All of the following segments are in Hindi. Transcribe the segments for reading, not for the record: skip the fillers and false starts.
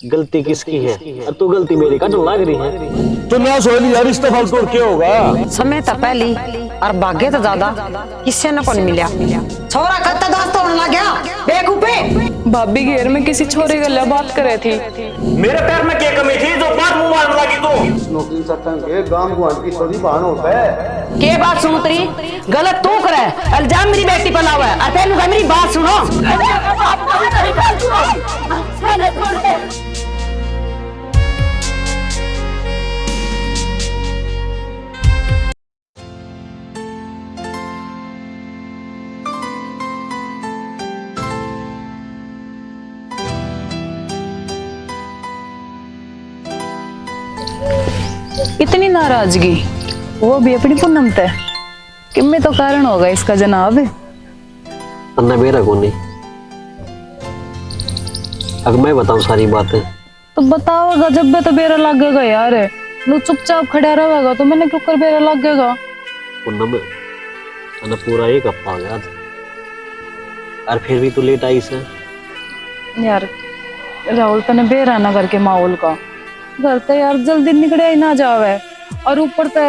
गलती किसकी है और तू गलती मेरी का जो लग रही है। तो ना सोच यार इस तो फालतू क्या होगा। समय तो पहली और भाग्य तो ज्यादा किससे न कौन मिला। छोरा कत्ता दोस्त होने लग गया बेवकूफे। भाभी घेर में किसी छोरे गला बात करे थी। मेरे पैर में क्या कमी थी जो बात मुंह मारने लगी तू। नौकरी सत्तन के गांव को की सोनी बहान होता है। के बात सुनो तेरी गलत तू करे इल्जाम मेरी बेटी पर लावा है और तेरे मेरी बात सुनो। इतनी नाराजगी वो भी अपनी पूनम ते किम्मे तो कारण होगा इसका जनाब। अन्ना मेरा को नहीं। अगर मैं बताऊं सारी बातें तो बताओगा जब भी तो बेरा लगेगा यार। नु चुपचाप खड़ा रहेगा तो मैंने क्यों कर बेरा लगेगा। पूनम अन्ना पूरा एक हफ्ता हो गया आज और फिर भी तू लेट आई से। यार राहुल तने बेरा ना करके माहौल का घर तो यार जल्दी निकले ही ना जावे और ऊपर तो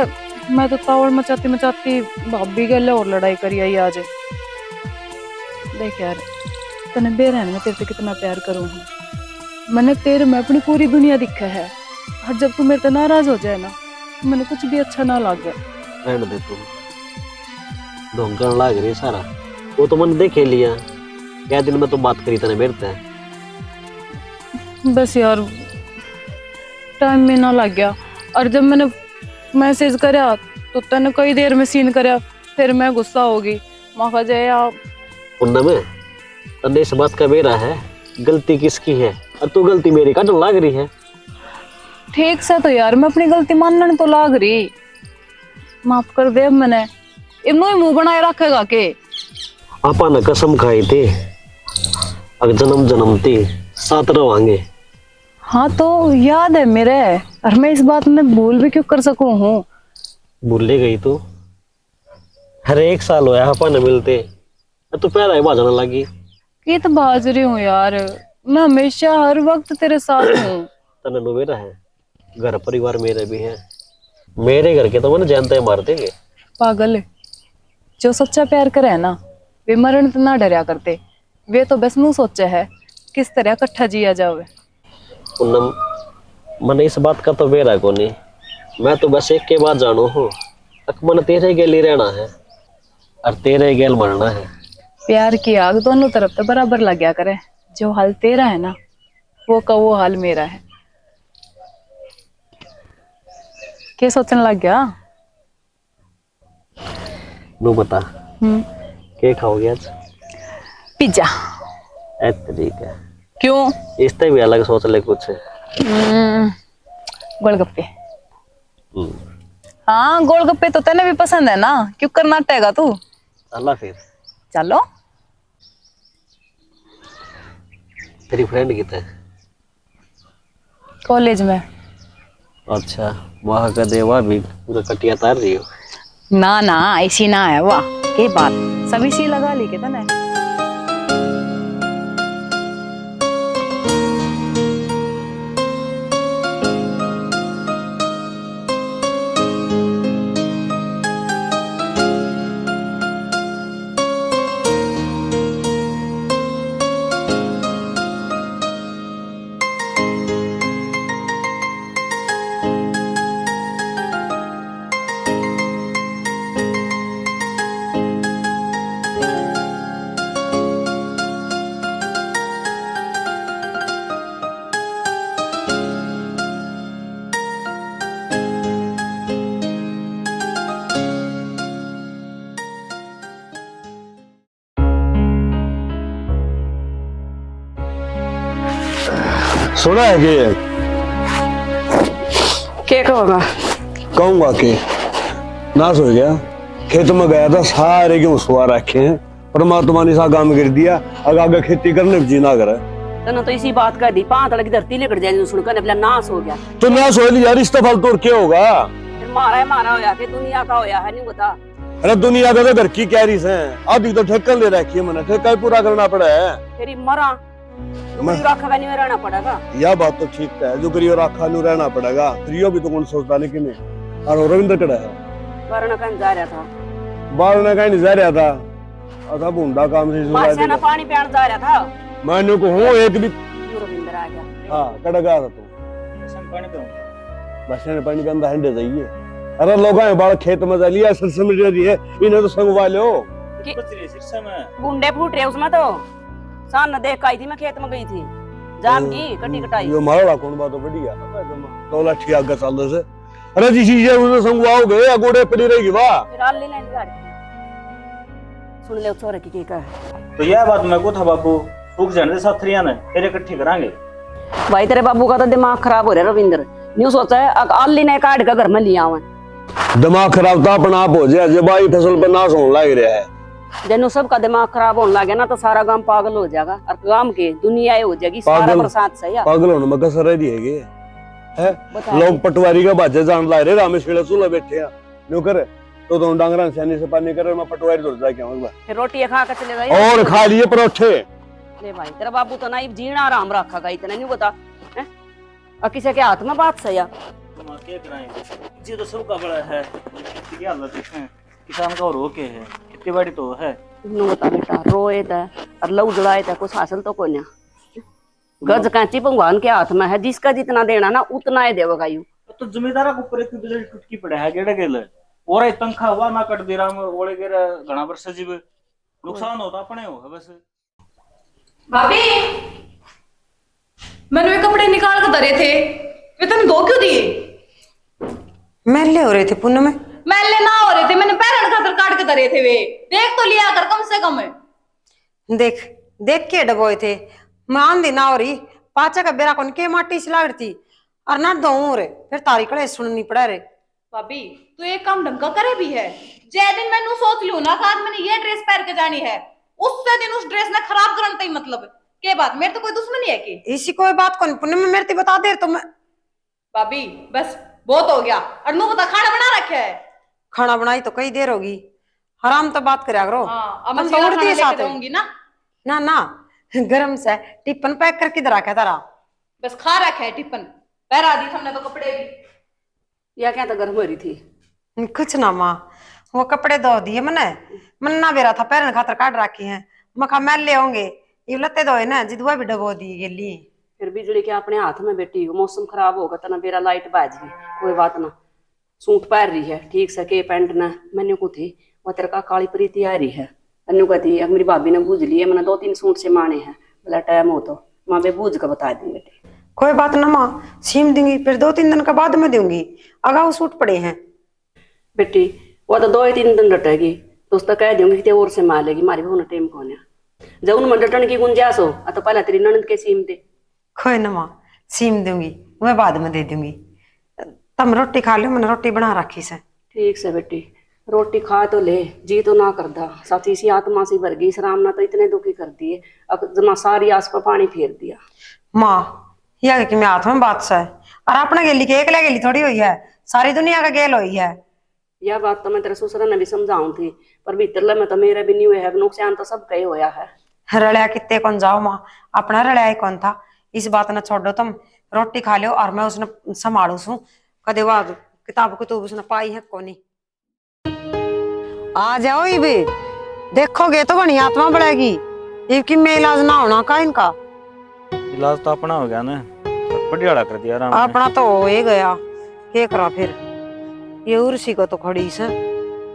मैं तो तावड़ मचाती मचाती भाभी गले और लड़ाई करी आई आज। देख यार तने बेरहन में तेरे से कितना प्यार करूँ मैंने तेरे में अपनी पूरी दुनिया दिखा है। और जब तू मेरे से नाराज हो जाए ना मैंने कुछ भी अच्छा ना लगे। रहने दे तू धोखा लग रही सारा वो तो मैंने देख लिया क्या दिन में तो बात करी तने मेरे से। बस यार टाइम में ना लग गया और जब मैंने मैसेज करा तो तने कई देर में सीन करा फिर मैं गुस्सा होगी माँ कहा जाए आप। पूनम तने इस बात का बेरा है गलती किसकी है और तू गलती मेरी का जो लग रही है। ठीक से तो यार मैं अपनी गलती मानने तो लाग रही माफ कर दे। मैंने इनो ही मुंह बनाए रखेगा के आपा ने कसम खाई थी अगर जन्म जन्मती साथ रवांगे। हाँ तो याद है मेरे और मैं इस बात में भूल भी क्यों कर सकूं हूँ। भूल गई तू हर एक साल होया आपा ने मिलते तू पैदा ही बाजना लगी। ये तो बाज रही हूँ यार मैं हमेशा हर वक्त तेरे साथ हूँ। तने नो मेरा है घर परिवार मेरे भी है मेरे घर के तो मैंने जानते हैं मार देंगे। पागल है जो सच्चा प्यार करे है ना वे मरण तो ना डरिया करते वे तो बस नू सोचा है किस तरह इकट्ठा जिया जावे। पूनम मैंने इस बात का तो बेरा को नहीं मैं तो बस एक के बाद जानू हूँ मन तेरे गेल ही रहना है और तेरे गेल मरना है। प्यार की आग दोनों तरफ तो बराबर लग गया करे जो हाल तेरा है ना वो का वो हाल मेरा है। क्या सोचने लग गया। नू बता क्या खाओगे आज। पिज्जा। ठीक है क्यों इससे भी अलग सोच ले कुछ। गोलगप्पे। हाँ गोलगप्पे तो तेने भी पसंद है ना क्यों करना टेगा तू। चला फिर चलो। तेरी फ्रेंड कितने कॉलेज में। अच्छा वहाँ का देवा भी पूरा कटिया तार रही हो। ना ना ऐसी ना है वाह के बात सभी सी लगा ली के तने। सुना है कि क्या कहोगा। कहूंगा कि नाश हो गया खेत में गया था सारे गेहूं सुहा रखे हैं परमात्मा ने सा काम कर दिया अब आगे खेती करने भी जीना करे। तना तो इसी बात कर दी पांच तलक धरती लेकर जाए सुनकर अपना नाश हो गया। तो नाश हो यार इस तो फालतू क्या होगा। फिर मारा होया फिर दुनिया का होया है नहीं बता। अरे दुनिया का तो घर की कैरिस है आदि तो ठेका ले रखी है मैंने ठेका ही पूरा करना पड़ा है। तेरी मरा मैं- रखा नहीं रहना पड़ेगा। यह बात तो ठीक है, जो करियो राखा नु रहना पड़ेगा, करियो भी तो कौन सोचता नहीं कि मैं। और रविंद्र कड़ा है वरना कहीं जा रहा था, बाल ने कहीं नहीं जा रहा था, अथा भूंडा काम से मां से ना पानी पियान जा रहा था। मैंने को हूँ एक भी। यूं रविंद्र आ गया। हाँ कड़ा गया था तू पानी पे बस ने पानी के अंदर हंडे जाइए। अरे लोग आए बाल खेत में जा लिया सरसों में रही है, इन्हें तो संगवा लो। सिरसा में गुंडे फूट रहे उसमें तो सान न देख आई थी, मैं खेत में गई थी, जाम की कटी कटाई। ये मारा कौन बात बढ़िया तो लाठी आगे चल से। अरे जी चीज है उसे संगवाओगे अगोड़े पड़ी रहेगी वाह। फिर आल ले लेंगे गाड़ी। सुन ले छोरे की कह। तो यह बात मैं को था बाबू, फूक जाने दे साथरिया ने तेरे इकट्ठी करांगे। भाई तेरे बाबू का तो दिमाग खराब हो रहा है रविंद्र, न्यू सोचा है आली ने काट के घर में लिया आवन। दिमाग खराब तो अपना आप हो जाए जब आई फसल पर नाश होने लग रहा है। जनु सबका दिमाग खराब होने लगे ना तो सारा गांव पागल हो जाएगा और गांव के दुनिया हो जाएगी सारा पागल- बरसात से या पागल होने में कसर रह है बता लोग पटवारी का बाजे जान ला रहे रामे शेड़ा चूल्हा बैठे हैं न्यू करे तो डांगरा सैनी से पानी करे मैं पटवारी दूर जाके आऊंगा फिर रोटी खा के चले जाइए और खा लिए परोठे। ले भाई तेरा बाबू तो नहीं जीना आराम रखा इतना नहीं बता हैं? और किसी के हाथ में बात सही है। तुम क्या कराएंगे जी, तो सबका बड़ा है, खेती की हालत है, किसान का रो के है, खेती बाड़ी तो है। नु बता बेटा रोए था और लऊ जलाए था, कुछ हासिल तो कोई ना। गज कांची भगवान के हाथ में है, जिसका जितना देना ना उतना ही देगा यू। तो जमींदारा को ऊपर इतनी बिजली टुटकी पड़े है गेड़े गेले और तंखा हुआ ना कट दे रहा ओले गेरा घना वर्ष जीव नुकसान होता अपने हो बस। भाभी मैंने वे कपड़े निकाल कर धरे थे, वे तुम धो क्यों दिए? मैले हो रहे थे पुण्य में। मैले ना हो रहे थे, मैंने पैरण खातर काट के धरे थे। वे देख तो लिया कर कम से कम। देख देख के डबोए थे, मैं आंधी ना हो रही पाचा का बेरा कौन के माटी से लाग थी और ना दो रे फिर तारी कड़े सुननी पड़ा रे। भाभी तू एक काम ढंग का करे भी है, जै दिन मैंने सोच लू ना आज मैंने ये ड्रेस पहन के जानी है, उससे दिन उस ड्रेस ने खराब करना ही मतलब के बात मेरे तो कोई दुश्मनी है कि इसी कोई बात कौन पुण्य में मेरे बता दे तो मैं। भाभी बस बहुत हो गया, और नु बता खाना बना रखा है? खाना बनाई तो कई देर होगी, हराम तो बात करे करो। हाँ, अब हम मैं तो सीधा उड़ती खाना है लेके साथ जाऊंगी ना। ना ना गरम से टिफिन पैक करके इधर रखा तारा। बस खा रखा है टिफिन, पहरा दी हमने तो कपड़े भी। या क्या तो गर्म हो रही थी? कुछ ना माँ, वो कपड़े धो दिए मैंने, मन ना बेरा था पैरन खातर काट रखी है, मखा मैल ले होंगे ये लत्ते धोए ना जिदुआ भी डबो दी गेली। फिर बिजली के अपने हाथ में बेटी हो, मौसम खराब होगा तो ना बेरा लाइट बाज गई, कोई बात ना। सूट पहन रही है ठीक से के पैंट ना मैंने को थी वो तेरे का काली प्रीति आ रही है अन्नू कहती है मेरी भाभी ने बूझ लिए मैंने 2-3 सूट से माने हैं, बोला टाइम हो तो माँ बे बूझ कर बता दी बेटे। कोई बात ना माँ, सीम दूंगी फिर 2-3 दिन के बाद में दूंगी, अगाऊ सूट पड़े हैं। बेटी वो तो 2-3 दिन डटेगी तो उसका कह दूंगी कि और से मार लेगी, मारी बहू ने टेम कौन है जब उनमें डटन की गुंजाइश हो तो पहले तेरी ननद के सीम दे। कोई ना माँ, सीम दूंगी मैं बाद में दे दूंगी, तुम रोटी खा लो मैंने रोटी बना रखी से। ठीक से बेटी रोटी खा तो ले, जी तो ना करदा साथी सी आत्मा सी भर गई, इस राम ने तो इतने दुखी कर दिए, अब जमा सारी आस पर पानी फेर दिया। माँ यह कि मैं हाथ में बात से और अपने गेली के एकला गेली थोड़ी हुई है, सारी दुनिया का गेल हुई है। यह बात तो मैं तेरे ससुर ने भी समझाऊं थी पर भीतर में तो मेरे भी नहीं हुए है, नुकसान तो सब कहीं होया है। रड़िया कितने कौन जाओ माँ, अपना रड़िया ही कौन था, इस बात न छोड़ो तुम रोटी खा लो और मैं उसने संभालू सू कदे वो किताब कुतुब उसने पाई है कोनी। आ जाओ ये भी देखोगे तो बनी आत्मा बढ़ेगी, इनकी में इलाज ना होना का इनका। इलाज तो अपना हो गया ना, बढ़िया कर दिया राम ने। अपना तो हो ही गया, क्या करा फिर ये उर्सी को तो खड़ी से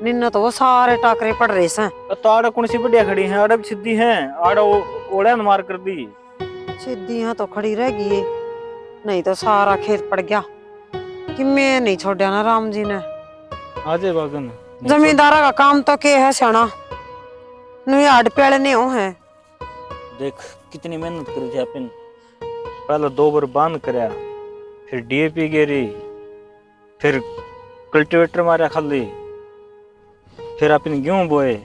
निन्न तो वो सारे टाकरे पड़ रहे से। तो आड़ा कौन सी बढ़िया खड़ी है, आड़ा भी सीधी है, आड़ा ओड़ा मार कर दी सीधी यहाँ तो खड़ी रह गई, नहीं तो सारा खेत पड़ गया कि मैं नहीं छोड़ा ना राम जी ने। आजे बागन जमींदारा का काम तो क्या है सियाना, नुई हाड पेड़ नहीं हो है। देख कितनी मेहनत करी थी अपन, पहले 2 बार बांध करया, फिर डीएपी गेरी, फिर कल्टीवेटर मारा खाली, फिर अपन गेहूं बोए,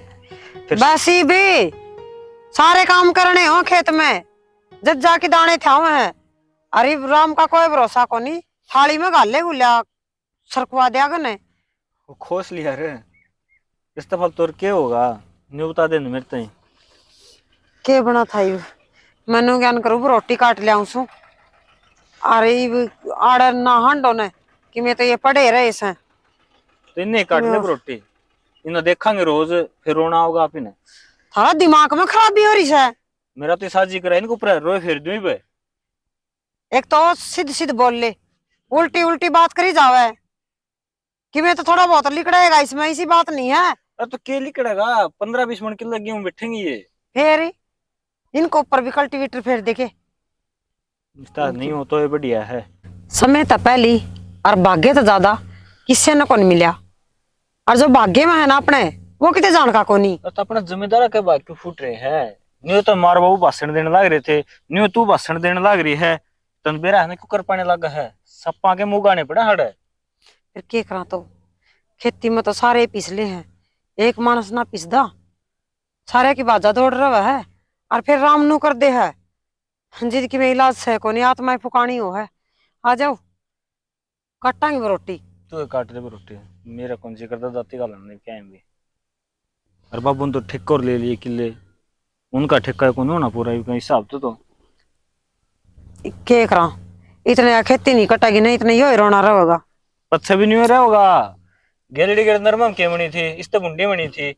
फिर बस ही भी सारे काम करने हो खेत में, जब जाके दाने थे हैं। अरे राम का कोई भरोसा को नहीं, थाली में गाले गुलिया सरकवा दिया गने। वो खोस लिया रे, इस दफा तोर क्या होगा न्यू बता दे मेरे तई। के बना था यू मैनू ज्ञान करूँ रोटी काट लिया सू। अरे आड़ ना हंडो ने कि मैं तो ये पढ़े रहे से। तो इन्हें काट ले रोटी, इन्हें देखांगे रोज, फिर रोना होगा आप इन्हें। थारा दिमाग में खराबी हो रही है। मेरा तो साजी करा इनको ऊपर रोए फिर दूं पे। एक तो सिद्ध सिद्ध बोल ले, उल्टी उल्टी बात करी जावे कि मैं तो थोड़ा बहुत लिखड़ेगा इसमें, ऐसी बात नहीं है। अरे तो के लिखड़ेगा, 15-20 मन किलो गेहूं बैठेंगे ये। फिर इनको ऊपर भी कल्टीवेटर फेर देखे। नहीं हो तो ये बढ़िया है। समय तो पहली और भाग्य तो ज्यादा किससे न कौन मिला, और जो भाग्य में है ना अपने वो कितने जान का कोनी। तो अपना जिम्मेदार के बात क्यों फूट रहे हैं? न्यू तो मार बाबू भाषण देने लग रहे थे, न्यू तू भाषण देने लग रही है, तन बेरा है क्यों कर पाने लगा है? सप्पा के मुंह गाने पड़ा हड़े। फिर क्या करा, तो खेती में तो सारे पिछले हैं, एक मानस ना पिसदा, सारे की बाजा दौड़ रहा है और फिर राम नु कर दे है। जिद की में इलाज से कोनी, आत्मा फुकानी हो है। आ जाओ काटांगे वो रोटी। तू काट दे रोटी, मेरा कौन सी करता जाती का लड़ने क्या है भी। और बाबू ने तो ठेका और ले लिए किले, उनका ठेका कौन होना पूरा हिसाब तो क्या करा, इतने खेती नहीं कटेगी नहीं, इतने यो रोना रहेगा। पच्छा भी नहीं हो रहा होगा। गैलरी के नरमम के बनी थी, इस तो बुंडी बनी थी।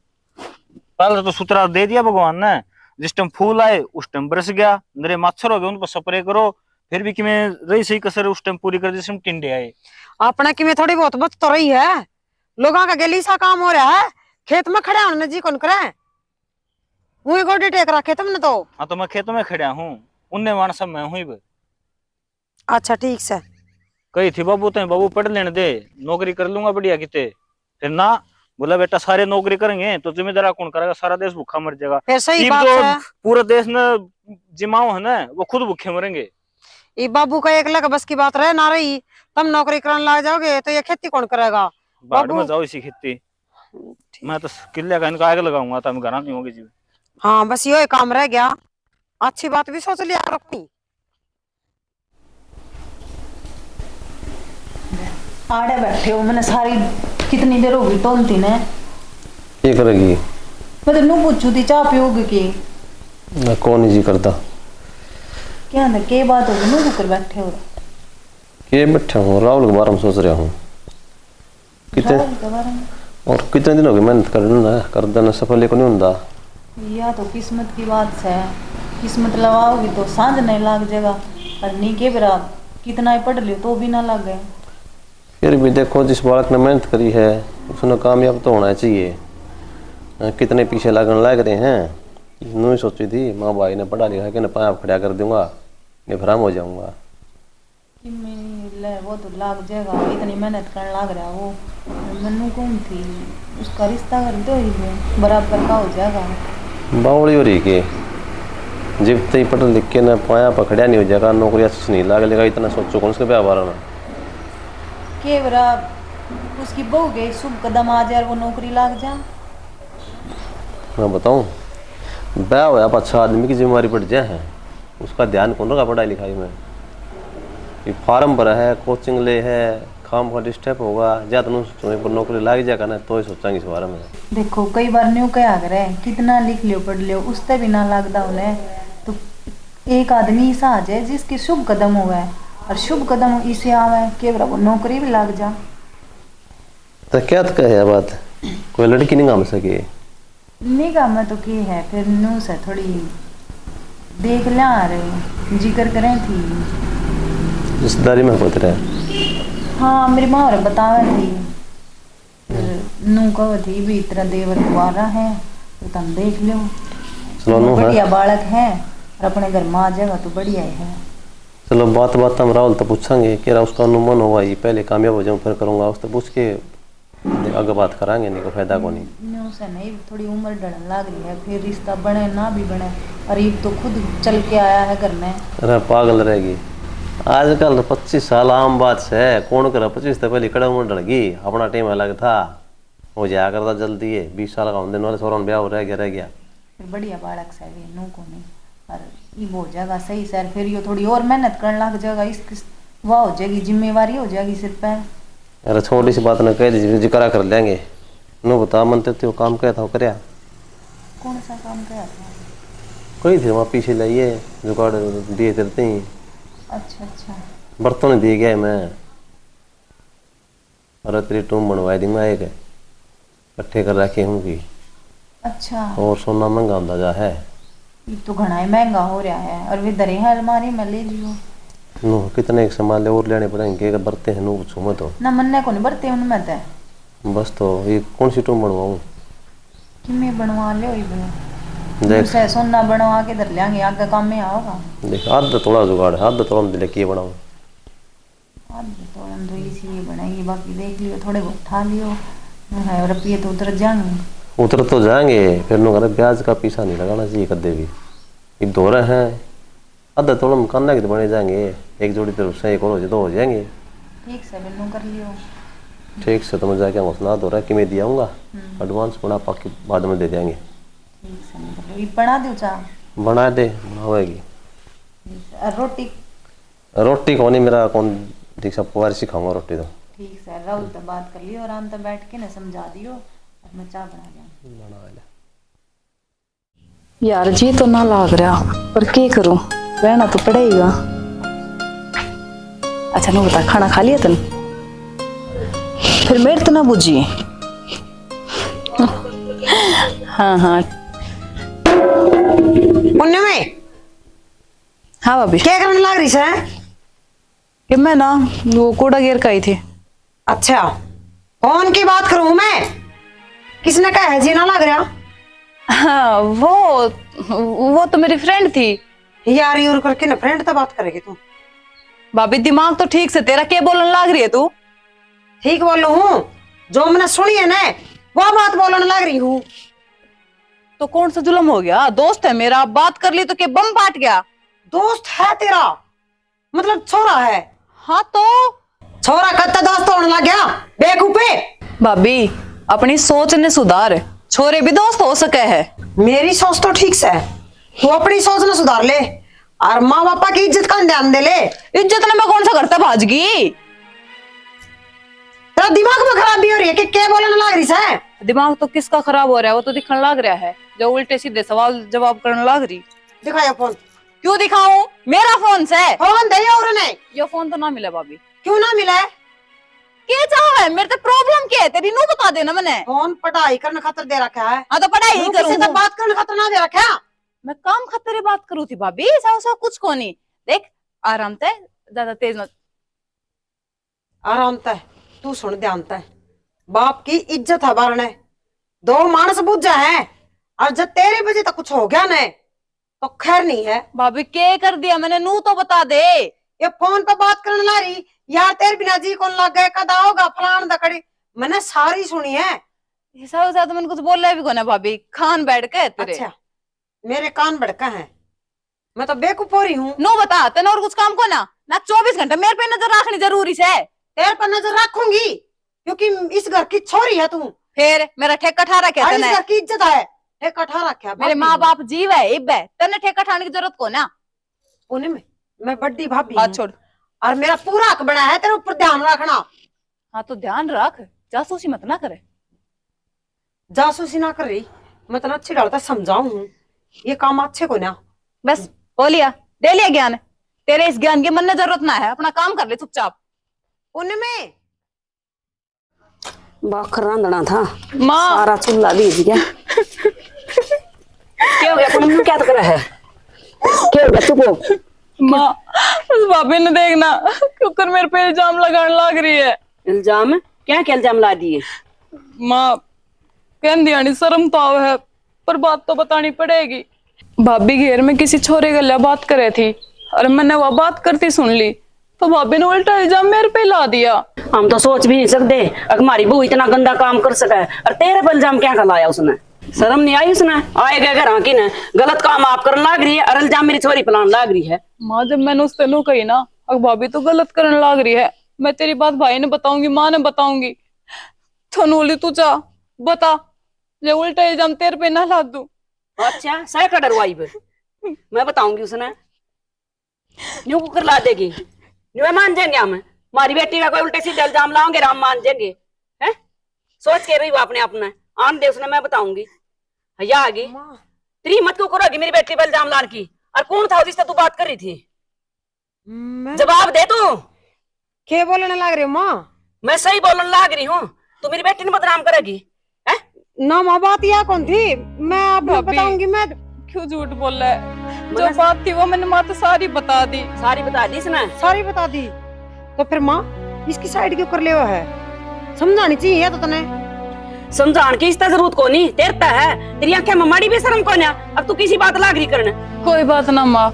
पहले तो सुतरा दे दिया भगवान ने, जिस टाइम फूल आए उस टाइम बरस गया, नरे मच्छर हो गए उन पर स्प्रे करो, फिर भी कि मैं रही सही कसर उस टाइम पूरी कर दी, जिस टाइम टिंडे आए। अपने की में थोड़ी बहुत बच तो रही है, लोगों का गली सा काम हो रहा है, खेत में खड़े होने जी कौन करे, वही गोडी टेक रखे तुमने तो। हाँ तो मैं खेतों में खड़ा हूँ, उनने मान सब मैं हूँ। अच्छा ठीक से कही थी बाबू तो बाबू पढ़ लेने दे, नौकरी कर लूंगा बढ़िया किते, फिर ना बोला बेटा सारे नौकरी करेंगे तो जिम्मेदार कौन करेगा, सारा देश भूखा मर जाएगा। फिर सही बात जो है, पूरा देश न जिमाओ है ना वो खुद भूखे मरेंगे। ये बाबू का एक लग बस की बात रहे ना रही, तुम नौकरी करने लग जाओगे तो ये खेती कौन करेगा। बाढ़ में जाओ इसी खेती, मैं तो किले का इनका आग लगाऊंगा तो हम घर नहीं होंगे जी। हाँ बस यो काम रह गया, अच्छी बात भी सोच लिया अपनी। आड़े बैठे हो, मैंने सारी कितनी देर होगी टोलती ने। ये करेगी मैं तेनू पूछू थी चाह पियोगे की? ना कौन जी करता। क्या अंदर के बात होगी, मुंह होकर बैठे हो? ये बैठा हूँ राहुल के बारे में सोच रहा हूँ। कितने और कितने दिन हो गए मेहनत कर देना सफल को नहीं होता। या तो किस्मत की बात है, किस्मत लगाओगी तो सांझ नहीं लाग जाएगा, और नहीं के बिरा कितना ही पढ़ लियो तो भी ना लग गए। फिर भी देखो जिस बालक ने मेहनत करी है उसने कामयाब तो होना चाहिए। कितने पीछे लगने लग रहे हैं। यूँ सोची थी माँ भाई ने पढ़ा लिखा कि न पाया खड़ा कर दूंगा, मैं भ्रम हो जाऊंगा। वो तो लाग जाएगा, इतनी मेहनत करने लग रहा वो। मनु कौन थी, उसका रिश्ता कर दो ही बराबर का हो जाएगा। बावड़ी हो रही के जब तक पढ़ लिख के न पाया पकड़ा नहीं हो जाएगा, नौकरी अच्छी नहीं लगेगा, इतना सोचो कौन उसके व्यापार में के बरा उसकी बहू गई शुभ कदम आ जाए और वो नौकरी लाग जा। मैं बताऊँ ब्याह हो आप अच्छा आदमी की जिम्मेवारी पड़ जाए है, उसका ध्यान कौन रखा पढ़ाई लिखाई में। ये फार्म भरा है, कोचिंग ले है, काम का डिस्टर्ब होगा, ज्यादा पर नौकरी लग जाएगा ना तो ही सोचेंगे इस बारे में। देखो कई बार न्यू क्या करे, कितना लिख लियो पढ़ लियो उससे भी ना लगता उन्हें, तो एक आदमी ऐसा आ जाए जिसकी शुभ कदम हो गए, और शुभ कदम इसे आवे के वो नौकरी भी लग जा। तो क्या तो कहे बात, कोई लड़की नहीं काम सके निगाह में तो की है, फिर न्यू से थोड़ी देख लिया रहे जिक्र करें थी रिश्तेदारी में होते रहे। हाँ मेरी माँ और बतावे थी, फिर नू कहो थी भी इतना देवर कुआरा है तो तुम देख लो, चलो नो बढ़िया है, बालक है और अपने घर में आ जाएगा तो बढ़िया ही है। चलो बात हम राहुल तो पूछेंगे कि उसका अनुमान होगा ये पहले कामयाब हो जाऊँ फिर करूँगा, उससे पूछ के आगे बात करांगे, नहीं को फायदा को नहीं। न्यू से नहीं थोड़ी उम्र ढलने लग रही है, फिर रिश्ता बने ना भी बने, और ये तो खुद चल के आया है घर में। अरे पागल रहेगी, आजकल 25 साल आम बात है, कौन करा 25 से पहले कड़ा उम्र ढल गई, अपना टाइम अलग था, हो जाया करता जल्दी है। 20 साल का होने वाले सौरन ब्याह रह गया फिर बढ़िया बालक से नू को नहीं, और ये हो जाएगा सही सर, फिर ये थोड़ी और मेहनत करने लग जाएगा, इसकी वाह हो जाएगी, जिम्मेवारी हो जाएगी सिर पे। अरे छोटी सी बात न कह दीजिए जिक्र कर लेंगे। नो बता मन तो काम क्या था, करया कौन सा काम किया था? कोई थे वहाँ पीछे लाइए जुगाड़ दिए देते ही। अच्छा अच्छा। बर्तन दिए गया मैं। अरे तेरी टूम बनवाई दी मैं एक इकट्ठे कर रखे हूँ की। अच्छा, और सोना महंगा अंदाजा है। ये तो घना ही महंगा हो रहा है। और वे दरे हैं अलमारी में ले लियो नू कितने एक सामान और लेने पड़ेंगे अगर बरते हैं नू पूछूं मैं तो। ना, मन्ने को नहीं बरते उनमें ते बस तो ये कौन सी टूम बनवाऊँ? कि मैं बनवा ले देख से सोना बनवा के धर लेंगे, आगे काम में आओगा। देख आधा थोड़ा जुगाड़ है, आधा थोड़ा दिले किए बनाऊँ। आधे तो हम तो इसी बनाएंगे, बाकी देख लियो, थोड़े बहुत उठा लियो है, रुपये तो उतर जाएंगे। उतर तो जाएंगे फिर नो करे ब्याज का पीछा नहीं लगाना चाहिए कदे भी। एक दो रहे हैं आधा थोड़ा मकान के तो बने जाएंगे, एक जोड़ी तरफ से एक और हो जाए तो हो जाएंगे। ठीक से बिल्लू कर लियो। ठीक से तो मैं जाके मसला दो रहा है कि मैं दिया हूँगा एडवांस बना बाकी बाद में दे देंगे। ठीक से निकल लियो। ये बना दो चाह बना दे बनावेगी। और रोटी रोटी कौन मेरा कौन ठीक से पुआरी सिखाऊंगा रोटी तो। ठीक से राहुल तो बात कर लियो, आराम से बैठ के ना समझा दियो और मैं चाय बना लिया। यार जी तो ना लाग रहा पर क्या करूं, रहना तो पड़ेगा। अच्छा नो बता, खाना खा लिया तन? फिर मेरे तो ना बुझी। हाँ हाँ पुण्य में हाँ भाभी। क्या करने लग रही है? कि मैं ना वो कूड़ा गिर का ही थी। अच्छा, कौन की बात करूं मैं? किसने कहा है जी ना लग रहा? हाँ वो तो मेरी फ्रेंड थी। यार यूर करके ना फ्रेंड तो बात करेगी तू। भाभी दिमाग तो ठीक से, तेरा क्या बोलने लग रही है तू? ठीक बोलू हूँ, जो मैंने सुनी है ना वो बात बोलने लग रही हूँ। तो कौन सा जुल्म हो गया? दोस्त है मेरा, बात कर ली तो क्या बम फाट गया? दोस्त है तेरा मतलब छोरा है? हाँ तो छोरा कत्ता दोस्त होने लग गया बेवकूफे। भाभी अपनी सोच ने सुधार, छोरे भी दोस्त हो सके है। मेरी सोच तो ठीक से है, तू अपनी सोच न सुधार ले और माँ बापा की इज्जत का ध्यान दे ले। इज्जत ने मैं कौन सा करता भाजगी? तेरा दिमाग में खराबी हो रही है कि क्या बोलने लग रही है? दिमाग तो किसका खराब हो रहा है? वो तो दिखने लग रहा है जो उल्टे सीधे सवाल जवाब करने लग रही। दिखाया फोन। क्यों दिखाऊं? मेरा फोन से फोन दे और ने। ये फोन तो ना मिला भाभी। क्यों ना मिला है? क्या चाह है? मेरे तो प्रॉब्लम क्या है तेरी? नू बता देना मैंने। फोन पढ़ाई करने खातिर दे रखा है। हाँ तो पढ़ाई ही किसी से करूँ। बात करने खातिर ना दे रखा है। मैं काम खातिर बात करूँ थी भाभी, ऐसा कुछ को नहीं। देख आराम से, ज्यादा तेज मत। आराम तय तू सुन ध्यान तय, बाप की इज्जत है बारने, दो मानस बुझ है और जब तेरे वजह तक कुछ हो गया न तो खैर नहीं है। भाभी क्या कर दिया मैंने? नू तो बता दे। ये फोन पे बात करने ला रही यार, तेरे बिना जी कौन लग गए, कदा होगा फलान दकड़ी, मैंने सारी सुनी है। हिसाब से तो मैंने कुछ बोला भी कौन है भाभी, खान बैठ के तेरे। अच्छा मेरे कान भड़का है, मैं तो बेवकूफ हो रही हूँ। नो बता तेना और कुछ काम को ना 24 घंटे मेरे पे नजर रखनी जरूरी है। तेरे पर नजर रखूंगी क्योंकि इस घर की छोरी है तू। फिर मेरा ठेका ठा रखा इस है घर की इज्जत है, ठेका ठा रखा। मेरे माँ बाप जीव है इब है, तेने ठेका ठाने की जरूरत को ना। उन्हें मैं बड्डी भाभी हाथ हूँ छोड़। और मेरा पूरा हक बना है तेरे ऊपर ध्यान रखना। हाँ तो ध्यान रख, जासूसी मत ना करे। जासूसी ना कर रही, मैं तो अच्छी डालता समझाऊं, ये काम अच्छे को ना। बस बोलिया दे लिया ज्ञान, तेरे इस ज्ञान की मन ने जरूरत ना है, अपना काम कर ले चुपचाप। उनमें बाखर रांधना था, माँ सारा चूल्हा भीज गया। क्या हो गया? तुम क्या कर रहा है? क्या हो गया? चुप हो। माँ उस भाभी ने देखना क्योंकि मेरे पे इल्जाम लगाने लग रही है। इल्जाम? क्या क्या इल्जाम ला दिए? माँ कहन दिया नहीं, शर्म तो आवे है पर बात तो बतानी पड़ेगी। भाभी घेर में किसी छोरे गला बात करे थी और मैंने वो बात करती सुन ली तो भाभी ने उल्टा इल्जाम मेरे पे ला दिया। हम तो सोच भी नहीं सकते हमारी बहू इतना गंदा काम कर सका है, और तेरे पर इल्जाम क्या लाया उसने? शर्म नहीं आई उसने? आएगा घर आके ना गलत काम आप करने लग रही है और इल्जाम मेरी छोरी फलाने लग रही है। माँ जब मैंने उस तेनों कही ना अब भाभी तो गलत करने लग रही है, मैं तेरी बात भाई ने बताऊंगी, माँ ने बताऊंगी। थनोली तू जा बता, ये उल्टा इल्जाम तेरे पे ना ला दूं। अच्छा सह का डरवाई पे मैं बताऊंगी उसने, न्यू कुकर ला देगी, न्यू मान जाएंगे हम। हमारी बेटी का कोई उल्टे सीधे इल्जाम लाओगे हम मान जाएंगे? हैं सोच के रही वो अपने अपने आन दे उसने, मैं बताऊंगी। हया आ गई तेरी हिम्मत क्यों करोगी मेरी बेटी पर इल्जाम लाने की? और कौन था जिससे तू बात कर रही थी? मैं जवाब दे तू। क्या बोलने लग रही हो माँ? मैं सही बोलने लग रही हूँ। तू मेरी बेटी ने बदनाम करेगी? हैं? ना माँ, बात यह कौन थी? मैं आपको भाभी। बताऊंगी। मैं क्यों झूठ बोल रहा है? जो बात थी वो मैंने माँ तो सारी बता दी। सारी बता दी इसने? सारी बता दी। तो फिर माँ इसकी साइड क्यों कर ले हुआ है? समझानी चाहिए तो तने। समझान की इसका जरूरत को नहीं, तेरता है तेरी आंखें में माड़ी भी शर्म को ना। अब तू किसी बात लाग रही करने। कोई बात ना माँ,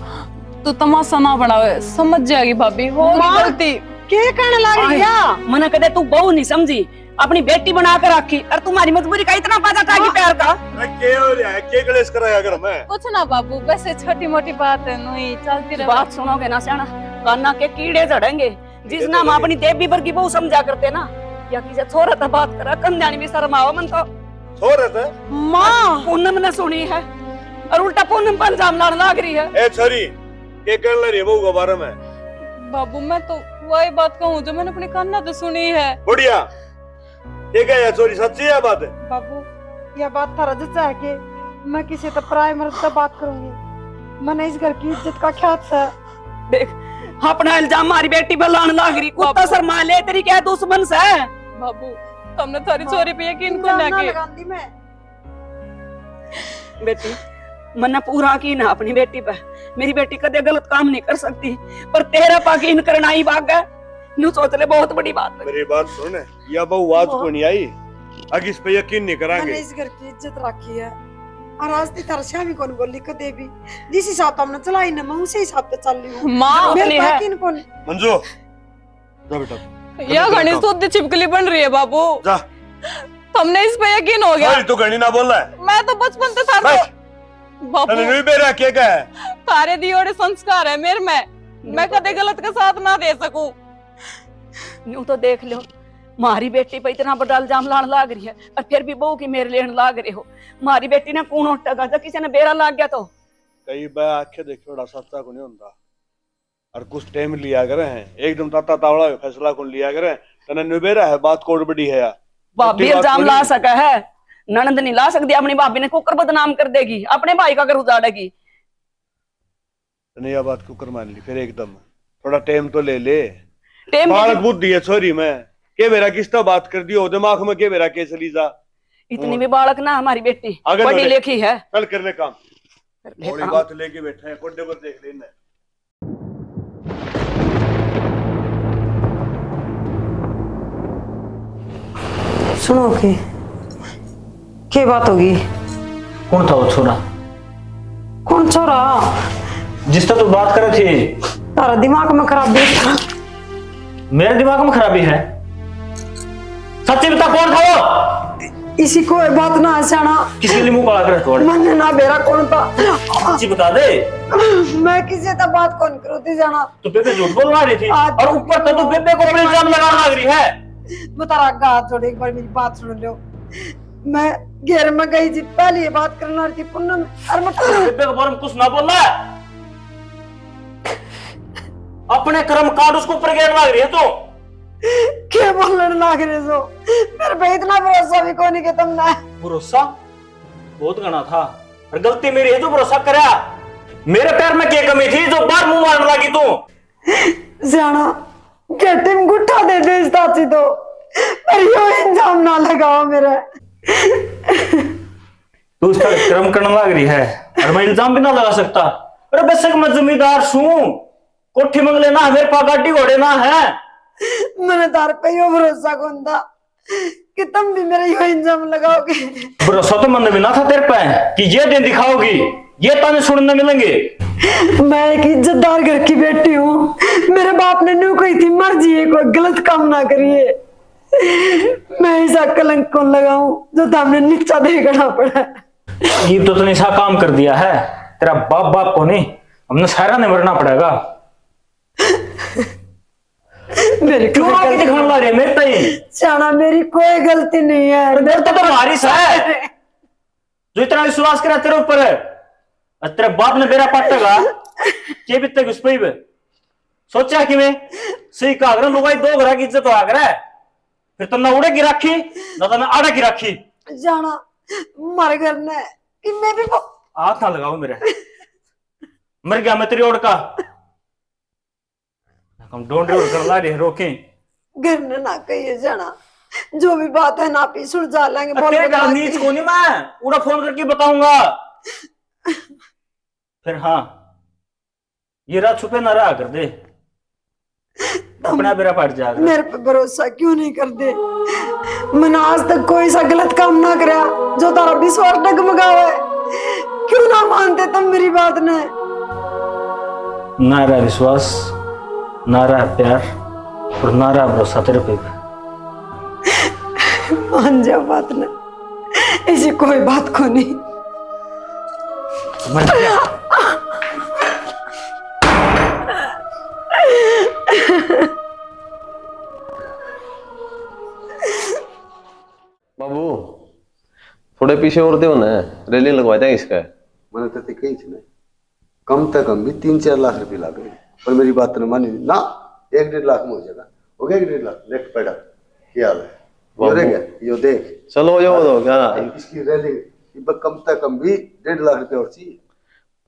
तू तमाशा ना बनावे, समझ जाएगी भाभी, होगी माँ। गलती। क्या कहने लग रही है? मना कदे तू बहू नहीं समझी, अपनी बेटी बना कर रखी और तुम्हारी मजबूरी का इतना बाधा टागी प्यार का। क्या कलेश कराया कर मैं? कुछ ना बाबू, वैसे छोटी मोटी बात है, नहीं चलती रहे। बात सुनोगे ना सियाना, कान्ना के कीड़े चढ़ेंगे। जिस नाम अपनी देवी पर की बहू समझा करते ना, या किसी छोरा था बात करा कन्यानी भी शर्म आओ मन तो। छोरा था? माँ पूनम ने सुनी है और उल्टा पूनम पर इल्जाम लाने लग रही है। ए छोरी, क्या कर ले रही है बहू के बारे में? बाबू मैं तो वही बात कहूँ जो मैंने अपने कान्ना तो सुनी है। बुढ़िया, ठीक है यार छोरी, सच्ची है बात? बाबू यह बात था रजत है कि मैं किसी तो पराये मर्द से बात करूंगी। मैंने इस घर की इज्जत का ख्याल है। देख अपना इल्जाम हमारी बेटी पर लाने लग रही। कुत्ता शर्मा ले, तेरी क्या दुश्मन से? बाबू तुमने थारी चोरी पे यकीन को ना किया। बेटी मन्ना पूरा की ना अपनी बेटी पे। मेरी बेटी कदे गलत काम नहीं कर सकती, पर तेरा पाकीन करना ही भाग है। नू सोच ले बहुत बड़ी बात है। मेरी बात सुन, या बहू आज को नहीं आई, आगे इस पे यकीन नहीं मैंने करांगे। इस घर की इज्जत रखी है और आज ती तरह शामी कौन बोली कदे भी। जिस हिसाब से हमने चलाई ना, मैं उसी हिसाब से चल रही हूँ। माँ मेरे यकीन कौन? मंजू जा बेटा, यह घनी शुद्ध छिपकली बन रही है बाबू। जा। तुमने इस पे यकीन हो गया? तू घड़ी ना बोल रहा है। मैं तो बचपन से था बाबू। नहीं बेरा क्या है? तारे दियोड़े संस्कार है मेरे में, मैं कदे गलत का साथ ना दे सकूं। यूं तो देख लो, मारी बेटी पे इतना बड़ा इल्जाम लाने लग रही है और फिर भी बहू की मेरे लेने लग रहे हो। मारी बेटी ने कौन टका जब किसी ने बेरा लाग गया तो? कई बार आंखें देखो बड़ा सच्चा को नहीं होता और कुछ टाइम लिया करे हैं, एकदम ताता तावड़ा फैसला कौन लिया करे। तने निबेरा है बात कोड बड़ी है यार। भाभी इल्जाम ला सका है, ननद नहीं ला सकती। अपनी भाभी ने कुकर बदनाम कर देगी, अपने भाई का घर उजाड़ेगी। तने यह बात कुकर मान ली फिर एकदम। थोड़ा टाइम तो ले ले। टेम बालक बुद्धि है छोरी में, के बेरा किसता बात कर दियो दिमाग में, के बेरा के चली जा। इतनी भी बालक ना हमारी बेटी, आगे पढ़ी बढ़े। लिखी है। कल करने काम, कर ले थोड़ी काम। बात लेके बैठे हैं, कोडे पर देख लेना। सुनो के बात होगी? कौन था वो छोरा कौन छोरा? जिससे तू बात करे थी? तारा दिमाग में खराबी था। मेरे दिमाग में खराबी है? सच्ची बता कौन था वो? इसी को बात ना हंसाना। किसी लिए मुंह काला करे थोड़ा? मैंने ना बेरा कौन था। सच्ची बता दे। मैं किसी से बात कौन करूँ जाना। तू बेबे झूठ बोलवा रही थी आज- और ऊपर तो तू बेबे को अपने इल्जाम लगाने लग रही है। मैं तारा हाथ जोड़े, एक बार मेरी बात सुन लो। मैं घेर में गई थी, पहले ये बात करना थी पूनम और मैं बेबे के बारे में कुछ ना बोलना है। अपने कर्म कांड उसको ऊपर गिरने लग रही है तो। क्या बोलने लग रहे हो? मेरे पे इतना भरोसा भी कोई नहीं कि तुमने। भरोसा बहुत गना था और गलती मेरी है जो भरोसा करा। मेरे पैर में क्या कमी थी जो बार मुंह मारने लगी तू? जाना गेटी में गुट्ठा दे दे इस ताची तो, पर यो इंजाम ना लगाओ मेरे। तू उसका कर्म करने लग रही है और मैं इल्जाम भी ना लगा सकता। अरे बेशक मैं जमींदार हूं, कोठी मंगले ना, मेरे पास गाड़ी घोड़े ना है। मैंने तार पे यो भरोसा कौन था कि तुम भी मेरे यो इंजाम लगाओगे। भरोसा तो मन भी ना था तेरे पे कि ये दिन दिखाओगी, ये ताने सुनने मिलेंगे। मैं एक इज्जतदार घर की बेटी हूँ। मेरे बाप ने न्यू कही थी मर्जी है, कोई गलत काम ना करिए। मैं ऐसा कलंक कौन लगाऊं जो सामने नीचा देखना पड़ा। ये तो तूने ऐसा काम कर दिया है, तेरा बाप बाप को नहीं, हमने सारा ने मरना पड़ेगा। मेरी क्यों आगे दिखाने लग रही है मेरे पे? जाना मेरी कोई गलती नहीं है। देर तो वारिस है जो इतना विश्वास करा तेरे ऊपर है। और तेरे बाप ने मेरा पट्टेगा ये भी तक उस पे ही सोचा कि मैं सही कहा अगर लुगाई दो घरा की इज्जत हुआ करे फिर तो ना उड़े की राखी ना तो मैं आड़े की राखी। जाना मारे घर ने कि मैं भी हाथ ना लगाओ मेरे। मर गया मैं तेरी ओर का। हम ढूंढ रहे कर ला रहे रोके। घर ने ना कहिए जाना, जो भी बात है ना पी सुलझा लेंगे। बोल तेरे बता का के। नीच को नहीं मैं पूरा फोन करके बताऊंगा। फिर हाँ ये रात छुपे ना रहा कर दे, अपना बेरा पड़ जाएगा। मेरे पे भरोसा क्यों नहीं कर दे? मैंने आज तक कोई सा गलत काम ना करा जो तारा विश्वास डगमगावे। क्यों ना मानते तुम मेरी बात ने? ना रहा विश्वास, ना रहा प्यार और ना रहा भरोसा तेरे पे। मान जा बात ने, ऐसी कोई बात को नहीं। मर गया। बाबू थोड़े पीछे और दो ना, रेलिंग लगवा दें इसका। मैंने तो कही थी ना, कम से कम भी 3-4 लाख रुपए लगे, पर मेरी बात ने मानी ना। 1-1.5 लाख में हो जाएगा। हो गया 1.5 लाख। देख पैडा क्या हाल है, यो रह गया, यो देख। चलो यो दो क्या इसकी रेलिंग कम से कम भी 1.5 लाख रुपए और चाहिए।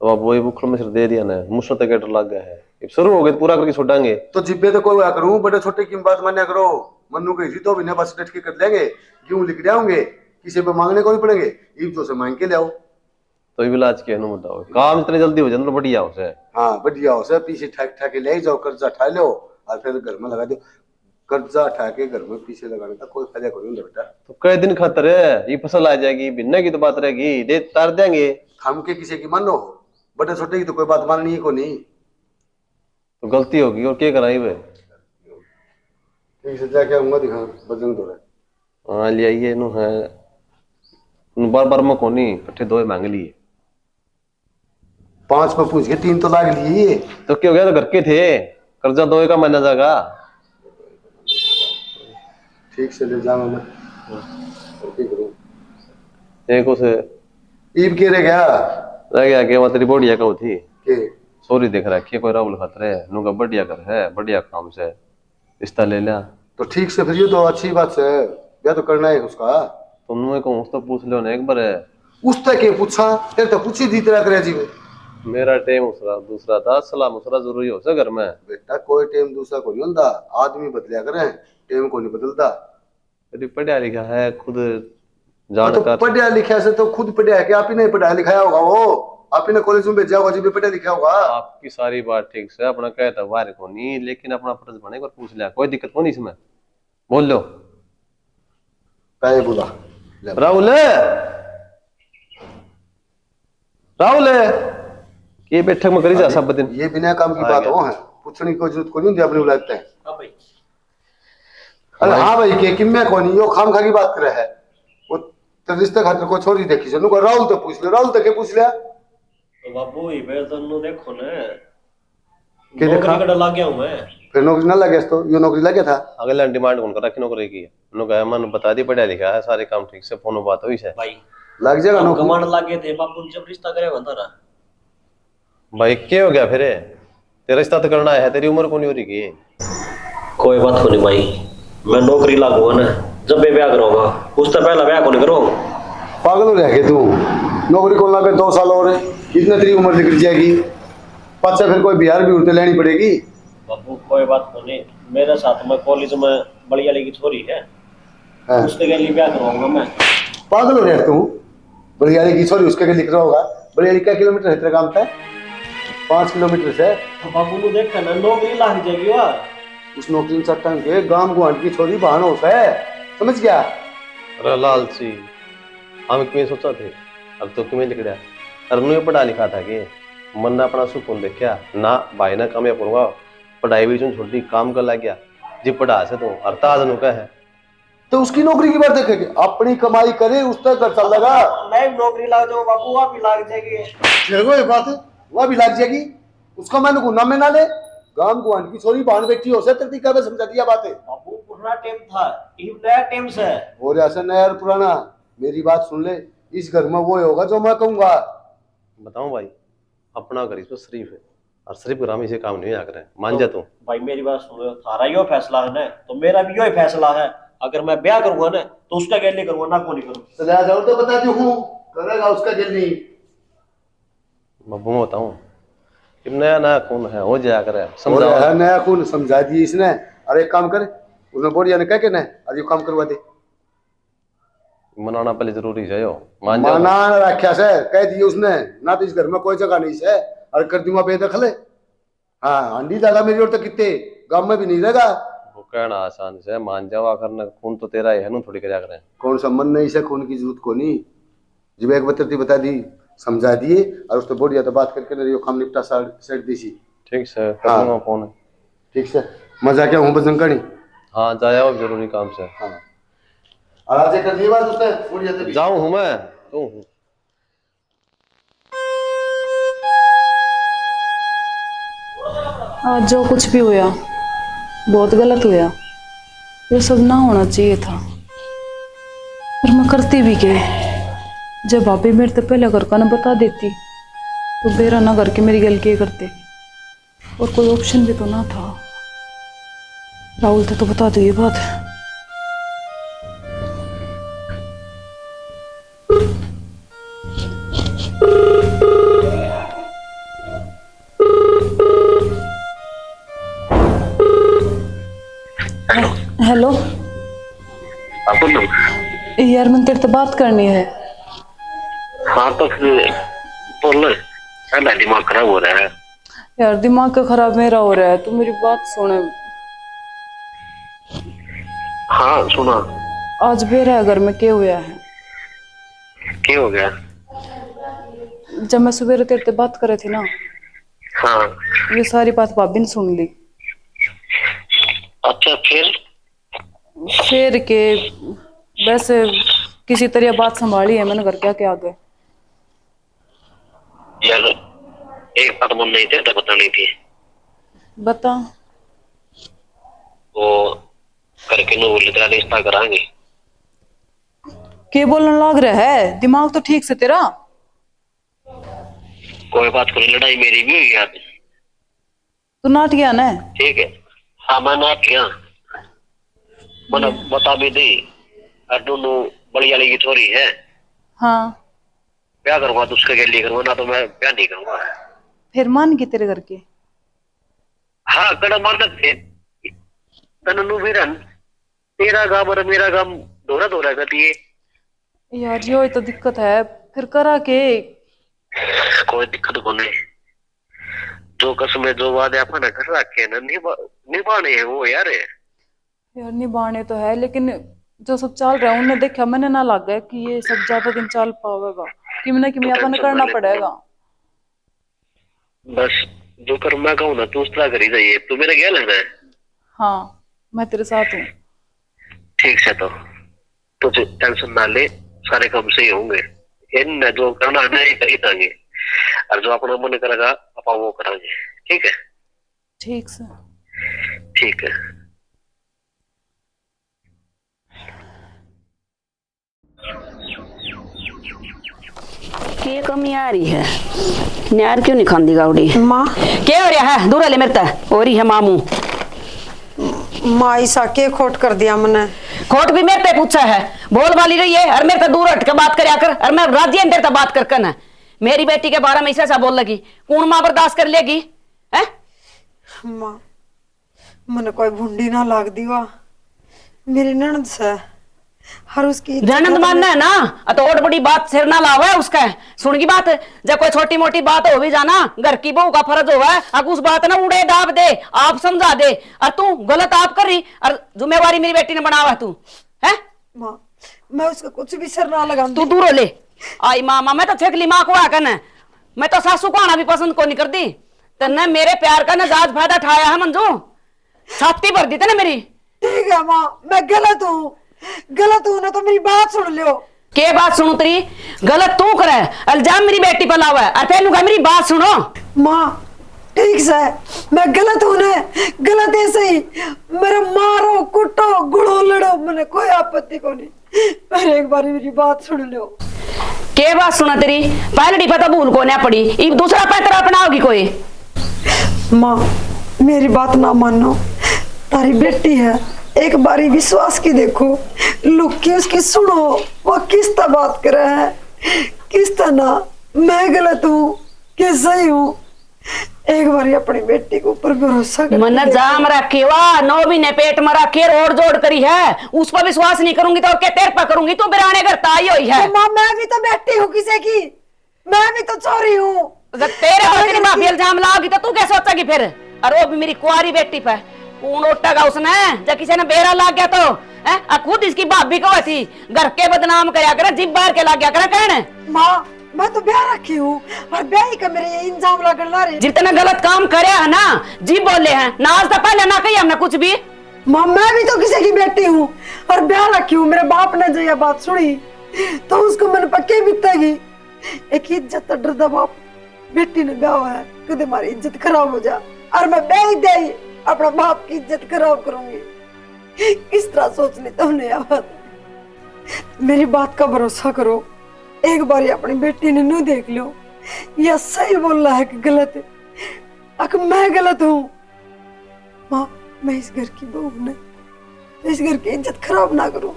तो अब वही बुखल में सिर दे दिया ना, मुझसे तक गेटर लग गया है। अब शुरू हो गए पूरा करके छोड़ांगे तो जिब्बे तो कोई करूं, बड़े छोटे की बात मान्या करो। मन्नू कही थी तो भी ना बस डट के कर लेंगे, क्यों लिख जाओगे, किसी पे मांगने को नहीं पड़ेंगे, ईब तो से मांग के ले आओ। तो इलाज के नु बताओ, काम इतने जल्दी हो जाए तो बढ़िया हो से। हाँ बढ़िया हो से, पीछे ठाके ले जाओ, कर्जा ठा लो और फिर घर में लगा दो। कर्जा ठा के घर में पीछे लगाने का कोई फायदा कोई नहीं बेटा। तो कई दिन खातर है ये फसल आ जाएगी, भिन्न की तो बात रहेगी, दे तार देंगे। हम के किसी की मानो हो, बड़े छोटे की तो कोई बात माननी है को नहीं। तो गलती होगी और क्या कराई वे। ठीक से जाके आऊंगा, दिखा बजन तो रहा। हाँ ले आइए नु है, बार बार में कोनी इकट्ठे 2 मांग लिए। 5 पे पूछ के 3 तो लाग लिए। तो क्या हो गया, तो घर के थे, कर्जा 2 का महीना जाएगा। ठीक से ले जाऊंगा मैं, और क्या करूं। एक उसे ईब के रह गया कि तेरी बोडिया का थी के सोरी देख रखी है, कोई राहुल खतरे नुका बढ़िया कर है, बढ़िया काम से रिश्ता ले लिया। तो ठीक से फिर ये तो अच्छी बात है, या तो करना है उसका। तुमने को तो पूछ लो ना एक बार। उस तक के पूछा, तेरे तो पूछी दी तेरा करे जी। मेरा टाइम दूसरा था, सलाह मशवरा जरूरी हो से घर में। बेटा कोई टाइम दूसरा को नहीं होता, आदमी बदलिया करे, टाइम को नहीं बदलता। यदि पढ़ा लिखा है खुद तो जानकर। पढ़ा लिखा से तो खुद पढ़ा है कि आप ही नहीं पढ़ाया लिखाया होगा, वो आप ही ने कॉलेज में भेजा होगा जी, पढ़ा लिखा होगा। आपकी सारी बात ठीक से, अपना कहता बाहर को नहीं, लेकिन अपना फर्ज बने और पूछ लिया, कोई दिक्कत को नहीं इसमें। बोल लो बोला राहुल राहुल ये बैठक में करी जा सब दिन। ये बिना काम की बात हो है, पूछने की कोई जरूरत को नहीं होती, अपने बुलाते हैं। अरे हाँ भाई के किम्मे को नहीं, यो खाम खा की बात करे है। वो तो रिश्ते खातिर को छोरी देखी से नुको राहुल तो पूछ ले, राहुल तक के पूछ लिया। तो बाबू ये बेर तो देखो ना के देखा नौकरी लग गया हूं मैं। फिर नौकरी ना लगे तो यो नौकरी लगे था। अगले डिमांड कौन कर रखी नौकरी की, उन्होंने मन बता दी पढ़ा लिखा है, सारे काम ठीक से, फोन बात हुई है भाई। लग जाएगा नौकरी। कमांड लगे थे बापू जब रिश्ता करे बता रहा। भाई क्या हो गया फिर, तेरा रिश्ता तो करना है, तेरी उम्र को नहीं हो रही की। कोई बात नहीं भाई, मैं नौकरी लागूंगा ना, जब मैं ब्याह करूंगा उससे पहले ब्याह को नहीं करूंगा। पागल हो रहा है तू, नौकरी को लगे 2 साल और इतने तेरी उम्र निकल जाएगी, पाछा फिर कोई बिहार भी उड़ते लेनी पड़ेगी। बाबू कोई बात नहीं, मेरे साथ में कॉलेज में बढ़िया लगी छोरी है, उसके लिए ब्याह करवाऊंगा मैं। पागल हो रहा है तू, बलियाली की छोरी उसके लिख रहा होगा। बलियाली क्या किलोमीटर है तेरे काम पे? 5 किलोमीटर से। तो बाबू ने देखा ना नौकरी लाग जाएगी वह। उस नौकरी में चट्टान के गांव गुआंढ की छोरी बहाना होता है, समझ गया। अरे लालची हम क्यों सोचा थे, अब तो क्यों लिख रहा। अरे नु पढ़ा लिखा था कि मन ने अपना सुकून देखा ना, भाई ना कामयाब करूंगा, पढ़ाई भी छोड़ दी, काम कर लग गया जी, पढ़ा से तो अर्थात नु है। तो उसकी नौकरी की बात देखेंगे, अपनी कमाई करे उस तक कर चल लगा। मैं नौकरी लाग जाऊँ बाबू, वह भी लाग जाएगी। देखो ये बात है, वह भी लग जाएगी, उसका मैंने गुना में ना ले। गांव गुआंढ की छोरी बहन बेटी हो से तरीका में समझा दिया बात है। बाबू पुराना टाइम था, ये नया टाइम से है। और ऐसा नया और पुराना, मेरी बात सुन ले, इस घर में वो होगा जो मैं कहूंगा। बताऊं भाई, अपना घर इसमें शरीफ है और शरीफ ग्रामी से काम नहीं आ कर, मान जा तू। भाई मेरी बात सुनो, थारा यो फैसला है ना, तो मेरा भी यो फैसला है। अगर मैं ब्याह करूंगा ना तो उसका गैल नहीं करूंगा, ना को नहीं करूंगा। सजा जाओ तो बता दू हूँ, करेगा उसका दिल नहीं। मैं बताऊं कि नया नया खून है, हो जाया करे, और समझाओ। है नया खून, समझा दिए इसने। अरे एक काम करे, उसने बोरिया ने कह के ना आज ये काम करवा दे। मनाना पहले जरूरी है यो, मान जाओ। माना रखा से कह दिए उसने ना, तो इस घर में कोई जगह नहीं है। और कर दूंगा बेदखल। हाँ आंधी दादा मेरी ओर तो कितने गांव में भी नहीं रहेगा। वो कहना आसान से, मान जाओ करना, खून तो तेरा ही है, नू थोड़ी करया करें। कौन सा मन नहीं से, खून की जरूरत को नहीं। जब एक बतरती बता दी, समझा दिए, और उसने बोलिया तो बात करके ना काम निपटा सेट दी सी। ठीक से कर हाँ। दूंगा फोन। ठीक से मजा क्या हूँ बजंगणी। हाँ जाया हो जरूरी काम से। हाँ और आज कर दिए बात उसने बोलिया तो जाऊं हूँ मैं, तू हूँ। आज जो कुछ भी हुआ बहुत गलत हुआ, ये सब ना होना चाहिए था। पर मैं करती भी क्या? जब भाभी मेरे से पहले घर का ना बता देती तो बेरा ना करके मेरी गल के करते, और कोई ऑप्शन भी तो ना था। राहुल तो बता दो ये बात। हेलो यार, मैं तेरे से बात करनी है। हाँ तो फिर बोल, पहला दिमाग खराब हो रहा है। यार दिमाग का खराब मेरा हो रहा है, तू मेरी बात सुन। हाँ सुना। आज बेरा घर में क्या हुआ है? क्या हो गया? जब मैं सुबह तेरे से बात करे थी ना, हाँ। ये सारी बात भाभी ने सुन ली। अच्छा फिर के वैसे किसी तरह बात संभाली है मैंने घर के आके आगे। यार एक बात मन नहीं थे बतानी थी। बता। वो करके नो बोले तेरा रिश्ता कराएंगे। क्या बोलने लग रहा है? दिमाग तो ठीक से तेरा। कोई बात करो, लड़ाई मेरी भी हुई यार। तू नाट गया ना? ठीक है। हाँ मैं नाट गया, मैंने बता भी दी। और दोनों बड़ी वाली की थोड़ी है। हाँ क्या करूंगा तो उसके लिए करूंगा, ना तो मैं क्या नहीं करूंगा। फिर मान के तेरे घर के। हाँ कड़ा मारना थे तनु वीरन, तेरा गांव और मेरा गांव दोहरा दोहरा करती है। यार यो तो दिक्कत है, फिर करा के। कोई दिक्कत को नहीं, जो कसमें जो वादे अपन कर रखे ना निभाने हैं वो यार। यार निभाने तो है, लेकिन जो सब चल रहा है उन्हें देखा मैंने ना लग गया कि ये सब ज्यादा दिन चल पाएगा, कि ना कि अपन करना पड़ेगा। बस जो कर मैं कहूँ ना तू उस तरह करी जाइए, तू मेरे क्या लगना है। हाँ मैं तेरे साथ हूँ। ठीक से तो तुझे टेंशन ना ले, सारे काम सही होंगे। इन जो करना है ना ये कर ही देंगे, और जो अपना मन करेगा अपन वो कराएंगे। ठीक है? ठीक से। ठीक है। क्या कमी आ रही है? न्यार क्यों नहीं खांदी गावड़ी? माँ क्या हो रहा है? दूर ले मेरे तक हो रही है मामू। माँ ऐसा के खोट कर दिया मैंने। खोट भी मेरे पे पूछा है, बोल वाली रही है और मेरे पे दूर हट के बात करया कर। और मैं राज्य अंदर तक बात कर ना, मेरी बेटी के बारे में ऐसा बोल लगी, कौन मां बर्दाश्त कर लेगी? है माँ मैंने कोई भुंडी ना लाग दी वा, मेरी ननद से हर उसकी ननद मानना है ना तो और बड़ी बात सिर ना लावा है उसका। सुन की बात, जब कोई छोटी मोटी बात हो भी जाना, घर की बहू का फर्ज हुआ है अब उस बात ना उड़े दाब दे, आप समझा दे। और तू गलत आप कर रही और जिम्मेवारी मेरी बेटी ने बनावा है। तू है माँ मैं उसका कुछ भी सिर ना लगा। तू दूर हो ले आई मामा, मैं तो फेंकली माँ को आकर न, मैं तो सासू को आना भी पसंद को नहीं करती। तन्ने मेरे प्यार का नजाज फायदा उठाया है मंजू, छाती भर दी थे ना मेरी। ठीक है माँ मैं गलत हूँ, गलत हूँ ना तो मेरी बात सुन लियो। के बात सुनो तेरी? गलत तू करे, इल्जाम मेरी बेटी पर लावा है और तेनू कहा मेरी बात सुनो। माँ ठीक से मैं गलत हूँ ना, गलत ऐसे ही मेरा मारो कुटो गुड़ो लड़ो, मैंने कोई आपत्ति को नहीं, पर एक बार मेरी बात सुन लो। के बात सुना तेरी? पहले पता भूल को नहीं पड़ी, अब दूसरा पैतरा अपनाओगी कोई? माँ मेरी बात ना मानो, तारी बेटी है, एक बारी विश्वास की देखो, लुक की उसकी सुनो, वो किस तरह बात कर रहा है, किस तरह। मैं गलत हूँ कि सही हूँ। एक बार अपनी बेटी के ऊपर भरोसा कर। मन जाम रखे वा 9 महीने पेट में रखे रोड जोड़ करी है, उस पर विश्वास नहीं करूंगी तो क्या तेरे पर करूंगी? तू बिराने घर ताई हुई है। माँ मैं भी तो बेटी हूँ किसी की, मैं भी तो चोरी हूँ। तेरे पर तेरी माफी इल्जाम लाओगी तो तू क्या सोचेगी फिर? और वो भी मेरी कुंवारी बेटी पर कौन उठेगा उसने? जब किसी ने बेरा लाग गया तो खुद इसकी भाभी को थी घर के बदनाम कराया करे, जिब बाहर के लाग गया करे कहने। माँ मैं तो ब्याह रखी हूँ और ब्याह ही का मेरे ये इल्जाम लगन ला रहे। जितने गलत काम करे है ना जी बोले हैं ना, आज तक पहले ना कही हमने कुछ भी। माँ मैं भी तो किसी की बेटी हूँ और ब्याह रखी हूँ। मेरे बाप ने जो ये बात सुनी तो उसको मैंने पक्के बीतेगी। एक इज्जत तो डरदा बाप, बेटी ने ब्याह है कदे हमारी इज्जत खराब हो जा और मैं ब्याह दे अपना बाप की इज्जत खराब करूंगी। किस तरह सोचनी तुमने यह बात? मेरी बात का भरोसा करो, एक बार अपनी बेटी ने नू देख लो, यह सही बोल रहा है कि गलत है। अगर मैं गलत हूँ माँ, मैं इस घर की बहू ने इस घर की इज्जत खराब ना करूं,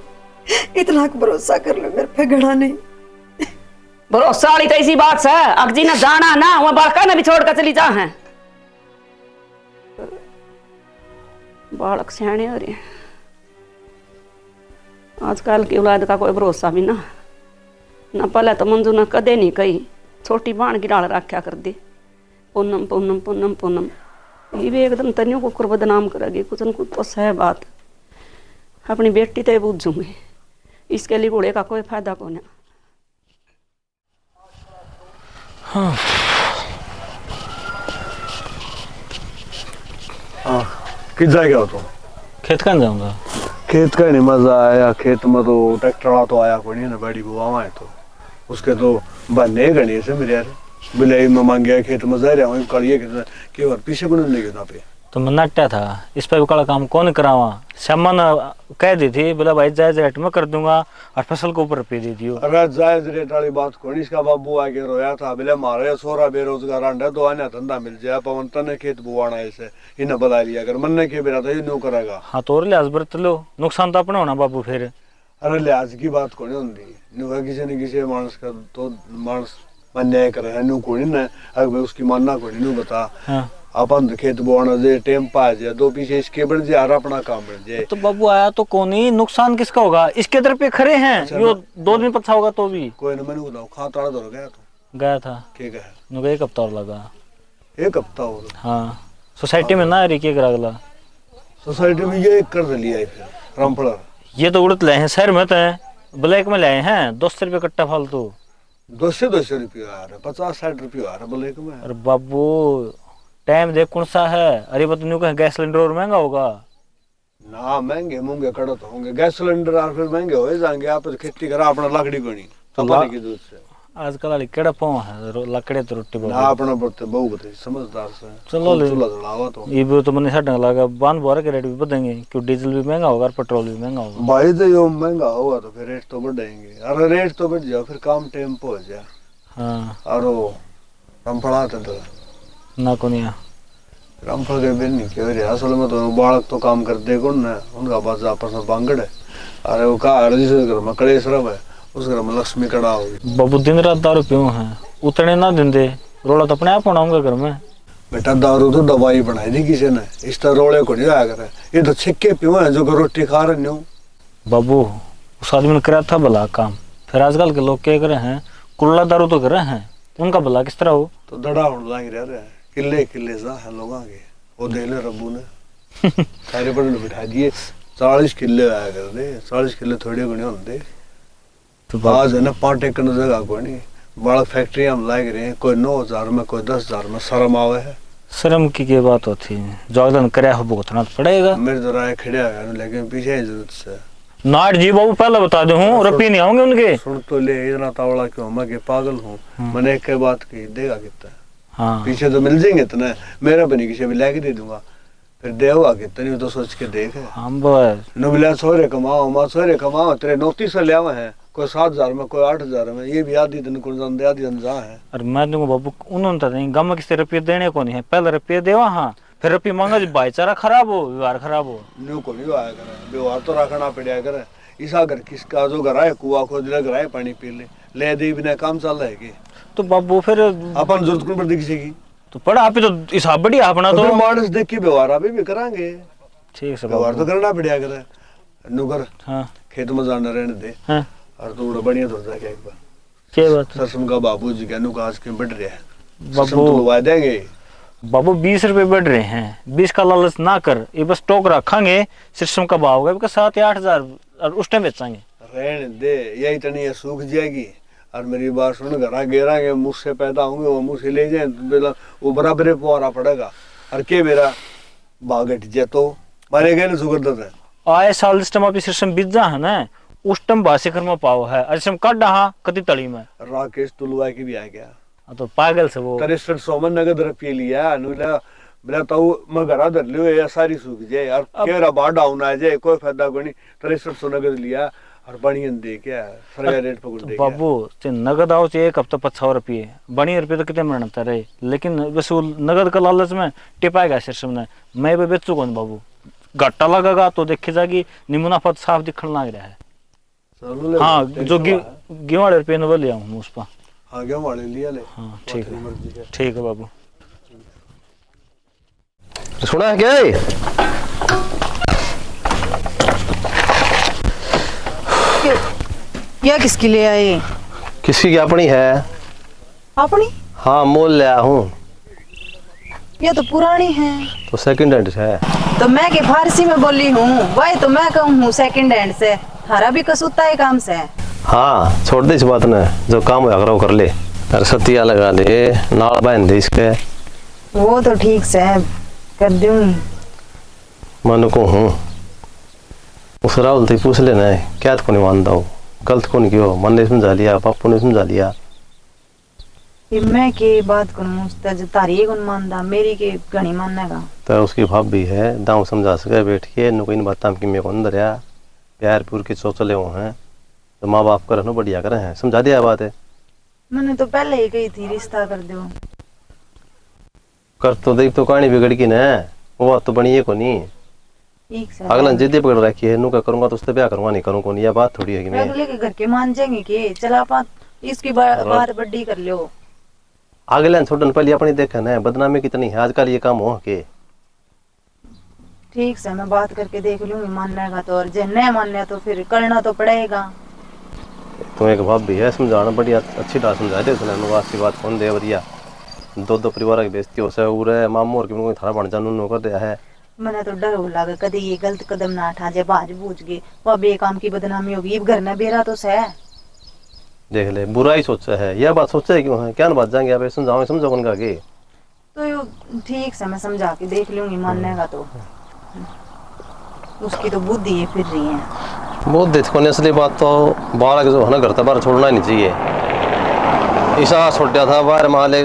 इतना भरोसा कर लो मेरे पे घड़ा नहीं। भरोसा वाली तो इसी बात से अगजी ने जाना ना वह बालका ने भी छोड़ कर चली जा है। बालक सियाने हो रहे हैं आजकल की औलाद का कोई भरोसा भी ना पहले तो मंजू ने कदे नहीं कही छोटी बाण की डाल रखा कर दी पूनम पूनम पूनम पूनम, ये भी एकदम तनियों को कर बदनाम करेगी। कुछ न कुछ तो सह बात अपनी बेटी तो बूझूंगी, इसके लिए घोड़े का कोई फायदा को नहीं। हाँ किस जाएगा तो? खेत कहाँ जाऊंगा? खेत का नहीं मजा आया, खेत में तो ट्रैक्टर तो आया कोई नहीं ना, बड़ी बुआ है तो उसके तो बनने गणे से मेरे यार बिलाई में मांग गया खेत में जा रहा हूँ कड़िए के और पीछे को नहीं गया पे। तो मैं नट्टा था इस पर काला काम कौन करावा? श्यामा ने कह दी थी बोला भाई जायज रेट में कर दूंगा और फसल को ऊपर रुपये दे दियो। अरे जायज रेट वाली बात कोई, इसका बाबू आके रोया था बोले मारे सोरा बेरोजगार अंडा दो आने धंधा मिल जाए पवन तने खेत बुआना ऐसे इन्हें बुला लिया अगर मन ने के बिना तो ये नो करेगा। हाँ तो और लिहाज बरत लो, नुकसान तो अपना होना बाबू फिर। अरे लिहाज की बात कोई होती नुका किसी न किसी मानस का तो मानस अन्याय करे नु कोई ना अगर उसकी मानना कोई नु बता। हाँ अपन खेत बोना जे टेम पा जाए दो पीछे इसके बढ़ जाए अपना काम बढ़ जाए। तो बाबू आया तो कौन ही, नुकसान किसका होगा? इसके तरफ पे खड़े हैं। अच्छा, यो 2 दिन पछा होगा तो भी कोई ना मैंने बताओ खा ताड़ा दौड़ गया तो गया था क्या कहा नुका 1 हफ्ता और लगा। 1 हफ्ता हो हाँ सोसाइटी में ना रही के अगला सोसाइटी में ये कर लिया है फिर रामपुरा ये तो उड़त लाए हैं शहर में तो ब्लैक में लाए हैं 200 रुपये कट्टा फालतू। 200 रुपये आ रहा 50-60 रुपये आ रहा बोले कि मैं। अरे बाबू टाइम देख कौन सा है? अरे बता न्यू कहीं गैस सिलेंडर और महंगा होगा ना, महंगे महंगे कड़त होंगे गैस सिलेंडर और फिर महंगे हो जाएंगे। आप तो खेती करा अपना लकड़ी को नहीं तो की दूध से आजकल वाली केड़ा पाँव है लकड़े तो रोटी ना अपना पड़ते बहु बताइए समझदार से चलो ले चूल्हा जलावा तो ये भी तो मैंने साढ़े लगा बांध बोरा के रेट भी बढ़ेंगे क्यों डीजल भी महंगा होगा और पेट्रोल भी महंगा होगा। भाई तो यो महंगा होगा तो फिर रेट तो बढ़ेंगे। अरे रेट तो बढ़ जाओ फिर काम टाइम पे हो जाए। हाँ और हम पढ़ाते तो ना कोनिया रामफल के बिल नहीं क्यों रहा असल में तो बालक तो काम कर दे कौन ना उनका पास आपस में बांगड़ है। अरे वो कहा जिस घर में कलेश रव है उस घर में लक्ष्मी कड़ा होगी। बाबू दिन रात दारू पीऊँ है उतने ना दिन दे रोला तो अपने आप होना होगा घर में। बेटा दारू तो दवाई बनाई थी किसी ने, इस तरह रोले को नहीं आया करे। ये तो छिक्के पीओ है जो रोटी खा रहे हो। बाबू उस आदमी ने कराया था भला काम, फिर आजकल के लोग क्या करे हैं कुल्ला दारू तो कर रहे हैं, उनका भला किस तरह हो? तो दड़ा होने लग रहे हैं किले किले सा है लोगों के वो दे ले रब्बू ने सारे पर बिठा दिए 40 किले आया कर दे 40 किले थोड़े गुने होते तो आज है ना 5 एकड़ जगह को नहीं बड़ा फैक्ट्री हम लाग रहे हैं कोई 9,000 में कोई 10,000 में शर्म आवे है। शर्म की क्या बात होती है जो अगला कराया हो भुगतना तो पड़ेगा। मेरे तो राय खड़े आ गए लेकिन पीछे जरूरत से नाट जी बाबू पहले बता दे हूँ रुपये नहीं आऊंगे उनके। सुन तो ले इतना तावड़ा क्यों मैं के पागल हूँ मैंने एक बात की देगा कितना हाँ पीछे तो मिल जाएंगे इतना मेरा बनी किसी में लाके दे दूंगा फिर देवा कितनी तो सोच के देख हम बस न मिला सोरे कमाओ माँ सोरे कमाओ तेरे 29 ले आवे हैं कोई 7,000 में कोई 8,000 में ये भी आधी दिन को आधी दिन जा है। और मैं दूंगा बाबू उन्होंने तो नहीं गम किसी रुपये देने को नहीं है पहले रुपये देवा हाँ फिर रुपये मांगा जो भाईचारा खराब हो व्यवहार खराब हो न्यू को नहीं आया करे व्यवहार तो रखना पड़ा करे। इसा घर किसका जो घर आए कुआ खोद ले घर आए पानी पी ले दे बिना काम चल रहा है कि तो बाबू फिर अपन जरूरत कौन पड़ती किसी की? तो पड़ा आप ही तो हिसाब बढ़िया अपना तो तो मानस देख के व्यवहार अभी भी करांगे, ठीक है व्यवहार तो बाबू। करना पड़ेगा करे नुकर हाँ खेत में जाना रहने दे हाँ और तो बड़ा बढ़िया तो जाके एक बार क्या बात है सरसम का बाबू जी का नुका आज के बढ़ रहा है, बाबू। सरसम तो लगा देंगे। बाबू 20 रुपए बढ़ रहे हैं, 20 का लालच ना कर, ये बस टोक रखेंगे सिस्टम का भाव होगा 7 या 8 हजार और उस टाइम बेचेंगे। रहने दे, यही टनी है सूख जाएगी और मेरी बात सुन घरा गेरांगे मुझसे पैदा होंगे वो मुझसे ले जाए तो वो बराबर पुआरा पड़ेगा और के मेरा भाग हट जाए तो मारे गए ना सुगर दत है। आए साल इस टाइम आप सिस्टम बीजा है ना उस टाइम बासी कर में पाव है और सिस्टम काट रहा कति तड़ी में राकेश तुलवा की भी आ गया तो पागल से वो 63 नगद रुपये लिया अनुला बोला तो मैं घरा धर लियो या सारी सूख जाए और केरा बाढ़ डाउन आ जाए कोई फायदा कोई नहीं, 6300 नगद लिया और बढ़िया दे क्या सरकारी रेट पकड़ दे बाबू नगद आओ चाहिए एक हफ्ता 55 रुपये बढ़िया रुपये तो कितने मिलता रहे, लेकिन बस वो नगद का लालच में टिपाएगा सिस्टम ने। मैं भी बेचू कौन बाबू, घाटा लगेगा तो देखी जाएगी मुनाफा साफ दिखने लग रहा है। हाँ जो गेवाड़े रुपये ने लिया हूँ उस पर। हाँ गेवाड़े लिया ले। हाँ ठीक है बाबू। सुना है क्या ये? यह किसके लिए आए? किसी की अपनी है? अपनी? हाँ मोल लिया हूँ। यह तो पुरानी है। तो सेकंड हैंड है। तो मैं के फारसी में बोली हूँ भाई, तो मैं कहूँ हूँ सेकंड हैंड से, थारा भी कसूता है काम से। हाँ छोड़ दे इस बात ने, जो काम होया करो कर ले, अरे सतिया लगा ले नाल बांध दे इसके। वो तो ठीक से कर दूंगी। मन को हूँ उस राहुल से पूछ लेना है क्या को नहीं मानता हूँ, गलत को नहीं क्यों, मन ने समझा लिया पापू ने समझा लिया। मैं के बात करूँ तारी कौन मानदा, मेरी के घनी मानेगा। तो उसकी भाव भी है दाऊ समझा सके बैठ के नु कोई बात कि मेरे को अंदर आ प्यार पूर के चौचले हो हैं तो माँ बाप कर बढ़िया करे हैं, समझा दिया बात है। मैंने तो पहले ही कही थी रिश्ता कर दो। कर तो देख तो कहानी बिगड़ की न, वो बात तो बनी है को नहीं। अगला जिद्दी पकड़ रखी है, नु का करूंगा तो उससे ब्याह करूंगा नहीं करूंगा नहीं, यह बात थोड़ी है कि मैं अगले के घर के मान जाएंगे कि चला आप इसकी बात बड्डी कर लो। अगले छोड़न पहले अपनी देखे न बदनामी कितनी है आजकल ये काम हो के। ठीक से मैं बात करके देख लूंगी, मानने का तो, और जो नहीं मानने तो फिर करना तो पड़ेगा। तुम एक भाव भी है समझाना बढ़िया अच्छी बात समझा दे उसने नुवासी बात कौन दे बढ़िया दो परिवार की बेइज्जती हो से उरे मामू और की थारा बन जानू नो कर दिया है। मैंने तो डर हो लगा कभी ये गलत कदम ना उठा जाए, बाज बूझ गए वह बेकाम की बदनामी होगी, घर में बेरा तो से देख ले बुरा ही सोचा है, यह बात सोचा है क्यों है, क्या बात जाएंगे आप समझाओ समझो उनका आगे। तो यो ठीक से मैं समझा के देख लूंगी, मानने का तो उसकी तो बुद्धि है फिर रही है। बहुत देखो ने असली बात तो बाहर के जो है ना घर बाहर छोड़ना ही नहीं चाहिए। ईसा छोड़ा था बाहर माले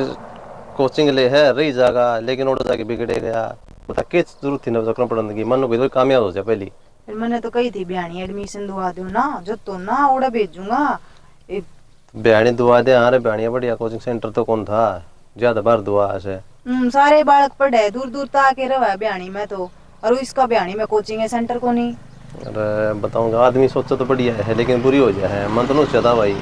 कोचिंग ले है रही जागा लेकिन उड़ जाके बिगड़े गया, बता किस जरूरत थी ना करना पड़ने की, मन को कामयाब हो जाए पहली। फिर मैंने तो कही थी बयानी एडमिशन दुआ दो ना, जो तो ना उड़ा भेजूंगा। बयानी दुआ दे, अरे बयानिया बढ़िया कोचिंग सेंटर तो कौन था ज्यादा बार दुआ से सारे बालक पढ़े दूर दूर तक आके रहा बयानी में तो, और इसका बयानी में कोचिंग है सेंटर को नहीं। अरे बताऊंगा आदमी सोचा तो बढ़िया है लेकिन बुरी हो जाए मन तो नहीं चाहता भाई,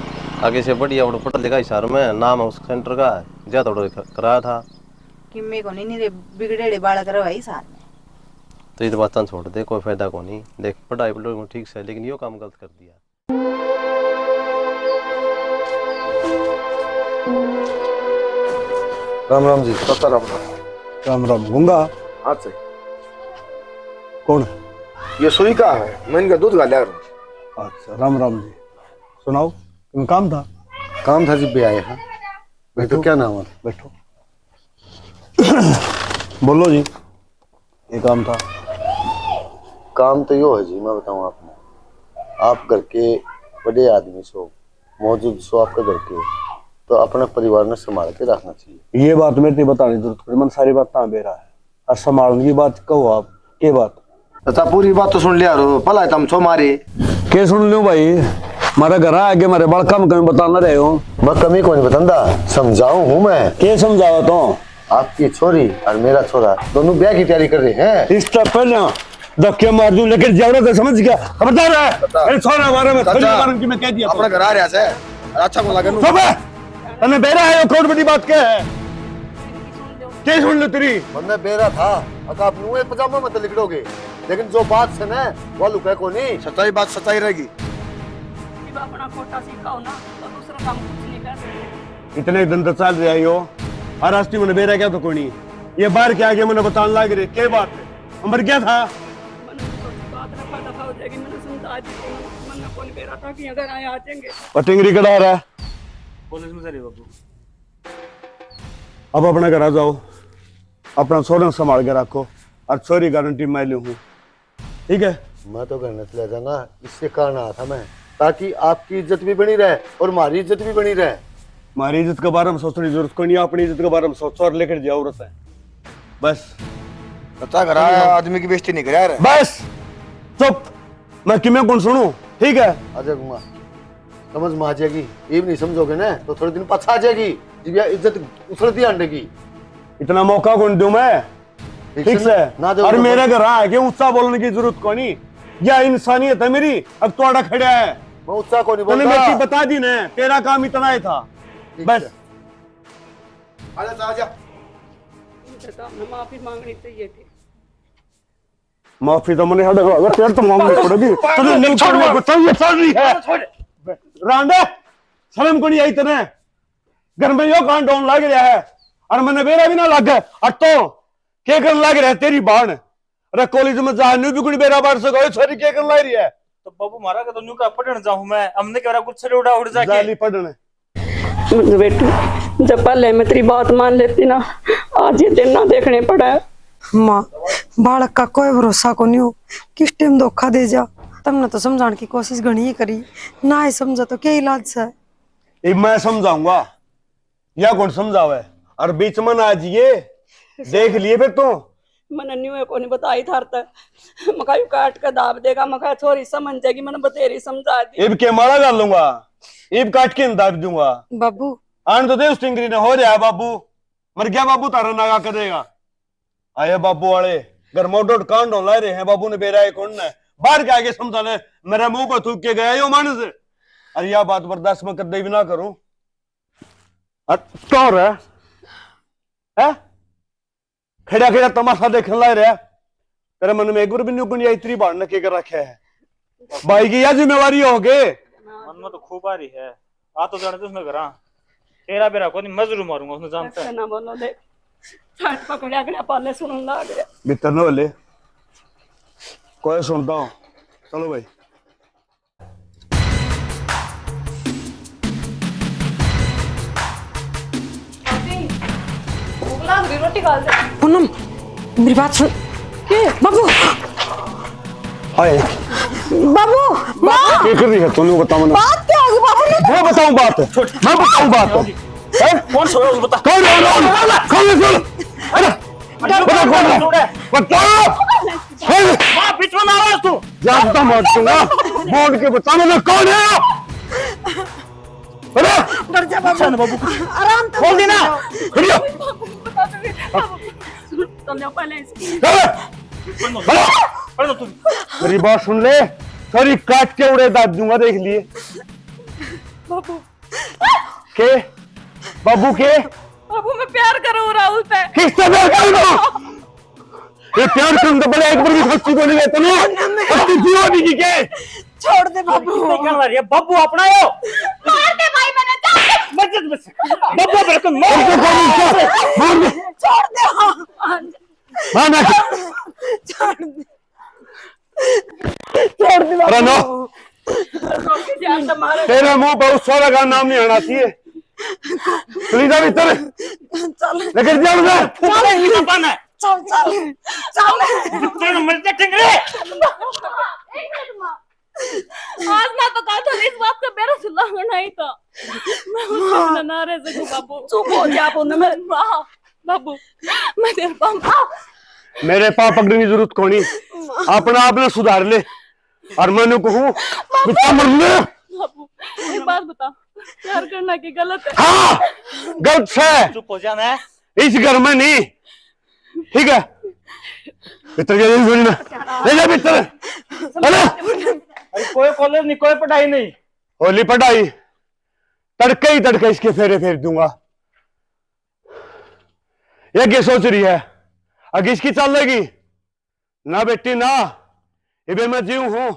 आगे से बढ़िया उड़ पढ़ा लिखा इशार में नाम है उस सेंटर का ज्यादा उड़ कराया था कि मेरे को नहीं बिगड़े बालक रहा ही साथ में। तो ये बात छोड़ दे कोई फायदा को नहीं, देख पढ़ाई पढ़ो ठीक से लेकिन यो काम गलत कर दिया। राम राम जी। सत्ता राम राम राम। गूंगा हाथ से कौन? ये सुई का है, मैं इनका दूध गा लिया करूं। अच्छा राम राम जी। सुनाओ तुम काम था? काम था जी भी आए हैं। बैठो। क्या नाम है? बैठो। बोलो जी। ये काम था? काम तो यो है जी, मैं बताऊं आपने, आप घर के बड़े आदमी सो मौजूद सो आपके घर के, तो अपना परिवार ने संभाल के रखना चाहिए। ये बात मेरे बताने की जरूरत पड़ी, मन सारी बात कहाँ बेरा है और संभालने की बात कहो आप के बात। अच्छा पूरी बात तो सुन लिया रो, भला तुम छो मारे के सुन लूं भाई, मारा घर आगे मारे बाल कम कम बताना रहे हो। मैं कमी को नहीं बतांदा, समझाऊं हूँ मैं। के समझावा तो? आपकी छोरी और मेरा छोरा दोनों ब्याह की तैयारी कर रहे हैं। इस तरह पहले धक्के मार दूं लेकिन जरूरत है समझ गया, बता रहा है छोरा बारे में मैं कह दिया अपना घर आ रहा है अच्छा को लगे तने बेरा है कौन बड़ी बात क्या है क्या सुन लो तेरी वरना बेरा था अगर आप नुए पजामा मत लिखोगे लेकिन जो बात से ना वो लुका को नहीं सच्चाई बात सच्चाई रहेगी अपना खोटा सीखा हो ना तो दूसरा काम कुछ नहीं कर सकते। इतने दिन तक चल रहा हो और रास्ते मैंने बेरा क्या तो कोई नहीं ये बाहर क्या गया मैंने बताने लग रहे क्या बात है अंबर क्या था पटिंगरी कड़ा रहा है पुलिस में चले बाबू अब अपना घर आ जाओ अपना सोना संभाल के रखो और चोरी गारंटी मैं लू हूँ ठीक है मैं तो घर ले जाऊंगा इससे कारण आया था मैं ताकि आपकी इज्जत भी बनी रहे और हमारी इज्जत भी बनी रहे हमारी इज्जत के बारे में सोचने की जरूरत कोई नहीं अपनी इज्जत के बारे में सोचो और लेकर जाओ औरत है बस अच्छा घर आदमी की बेइज्जती नहीं करा रहा बस चुप मैं किमें कौन सुनूं ठीक है आ जाऊंगा समझ में आ जाएगी ये भी नहीं समझोगे ना तो थोड़े दिन पछा आ जाएगी जब यह इज्जत उछलती अंडे की इतना मौका कौन दूं मैं ठीक से ना दो और तो मेरे घर आ कि ऊंचा बोलने की जरूरत को नहीं यह इंसानियत है मेरी अब तोड़ा खड़ा है मैं उत्साह को नहीं तूने बोलता मेरी बता दी ना तेरा काम इतना ही था बस आजा माफी मांगनी चाहिए थी माफी तो मैंने अगर तेरे तो मांगनी पड़ेगी तूने नहीं छोड़ना बताइए चल रही है रांडे शर्म को नहीं आई तने घर में यो कांड होने लग रहा है और मैंने बेरा भी ना लग गया और तो क्या करने लग रहा है तेरी बाण अरे कॉलेज में जाने भी कुछ बेरा बार से गए छोरी क्या करने लग रही है तो बाबू मारा का तो न्यू का पढ़ने जाऊं मैं हमने कह रहा कुछ से उड़ा उड़ जाके जाली पढ़ने बेटू जब पहले मैं तेरी बात मान लेती ना आज ये दिन ना देखने पड़ा है। माँ बालक का कोई भरोसा को नहीं हो किस टाइम धोखा दे जा तुमने तो समझाने की कोशिश घनी ही करी ना ही समझा तो क्या इलाज से ये मैं समझाऊंगा या कौन समझावे और बीच में ना आजिए देख लिए फिर तो मैंने न्यू को नहीं बताई था तक मकाई काट के दाब देगा मकाई छोरी समझ जाएगी मैंने बतेरी समझा दी इब के मारा कर लूंगा इब काट के दाब दूंगा बाबू आन तो दे उस टिंगरी ने हो रहा है बाबू मर गया बाबू तारा नागा करेगा आए बाबू वाले घर मोटो कांड हो ला रहे हैं बाबू ने बेरा है कौन ने बाहर के आगे समझा ले मेरे मुंह पर थूक के गया यो मानस अरे यह बात बर्दाश्त में कर दे भी ना करूं तो है खड़ा खड़ा तमाशा देखने ला रहा तेरे मन में एक बार भी नहीं इतनी बार न के कर रखे है भाई की यह जिम्मेवारी हो गए मन में तो खूब आ रही है आ तो जाने उसने घर तेरा बेरा को नहीं मैं जरूर मारूंगा उसने जानता है ना बोलो देख छाट पकड़िया गया पाले सुनने लग गया भीतर न बोले कोई सुनता हूँ चलो भाई रोटी खा ले पूनम मेरी बात सुन बाबू हाय बाबू माँ क्या कर रही है तूने बता मुझे बात क्या होगी बाबू मैं बताऊं बात मैं बताऊं बात कौन सो रहा है बता कौन अरे बता मां बीच में आवाज तू जानता मार दूंगा बोल के बता मुझे कौन है अरे डर जा बाबू आराम से बोल देना खड़िया तुमने पहले पढ़ तू मेरी बात सुन ले सारी काट के उड़े दाद दूंगा देख लिए बाबू के बाबू के बाबू मैं प्यार करूं राहुल पे किससे प्यार करूंगा ये प्यार करूं तो बड़े एक बार भी सच्ची को नहीं रहता ना अपनी जीवन की के छोड़ दे बाबू नहीं करवा रही है बब्बू अपना यो मार दे भाई मैंने मस्जिद में बब्बू मेरे को मार दे छोड़ दे माना छोड़ दे छोड़ दे अरे नो जान तो मारे तेरे मुंह पर उस सारा का नाम नहीं आना चाहिए चली जा भीतर चल लेकर जा उसे चल ये बन है चल चल चल तेरे मर टिंगरे आज ना तो कहा था इस बात का मेरा सुलह नहीं था मैं नारे से बाबू चुप हो जा पुन मैं बाबू मैं तेरे पास मेरे पाप पकड़ने की जरूरत कोनी अपना आपने सुधार ले और मैंने कहूँ बिता मर ले बाबू एक बात बता प्यार करना की गलत है हाँ गलत है चुप हो जाना है इस घर में नहीं ठीक है भीतर जा ले जा भीतर कोई कॉलेज नहीं कोई पढ़ाई नहीं होली पढ़ाई तड़के ही तड़के इसके फेरे फेर दूंगा। ये क्या सोच रही है, आगे इसकी चल लेगी ना बेटी ना, ये मैं जीव हूं,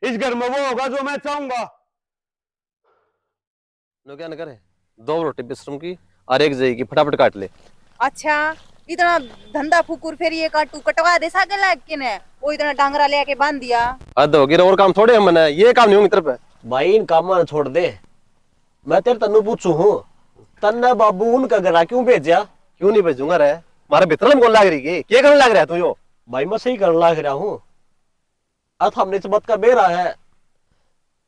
इस घर में वो होगा जो मैं चाहूंगा। लो क्या न करे, 2 रोटी बिस्ट्रम की और 1 जई की, फटाफट काट ले। अच्छा इतना धंधा फुकुर फिर ये काटू कटवा दे सागे लाग के ने, वो इतना डांगरा लेके बांध दिया। हद होगी, और काम थोड़े हम मैंने, ये काम नहीं होगी तरफ। भाई इन कामों ने छोड़ दे, मैं तेरे तन्नू पूछू हूँ, तन्ने बाबू उनका घरा क्यों भेजा? क्यों नहीं भेजूंगा रे, मारे भीतर में कौन लाग रही है, क्या करने लग रहा है तू? यो भाई मैं सही करने लग रहा हूँ। अब हमने इस बात का बेरा है,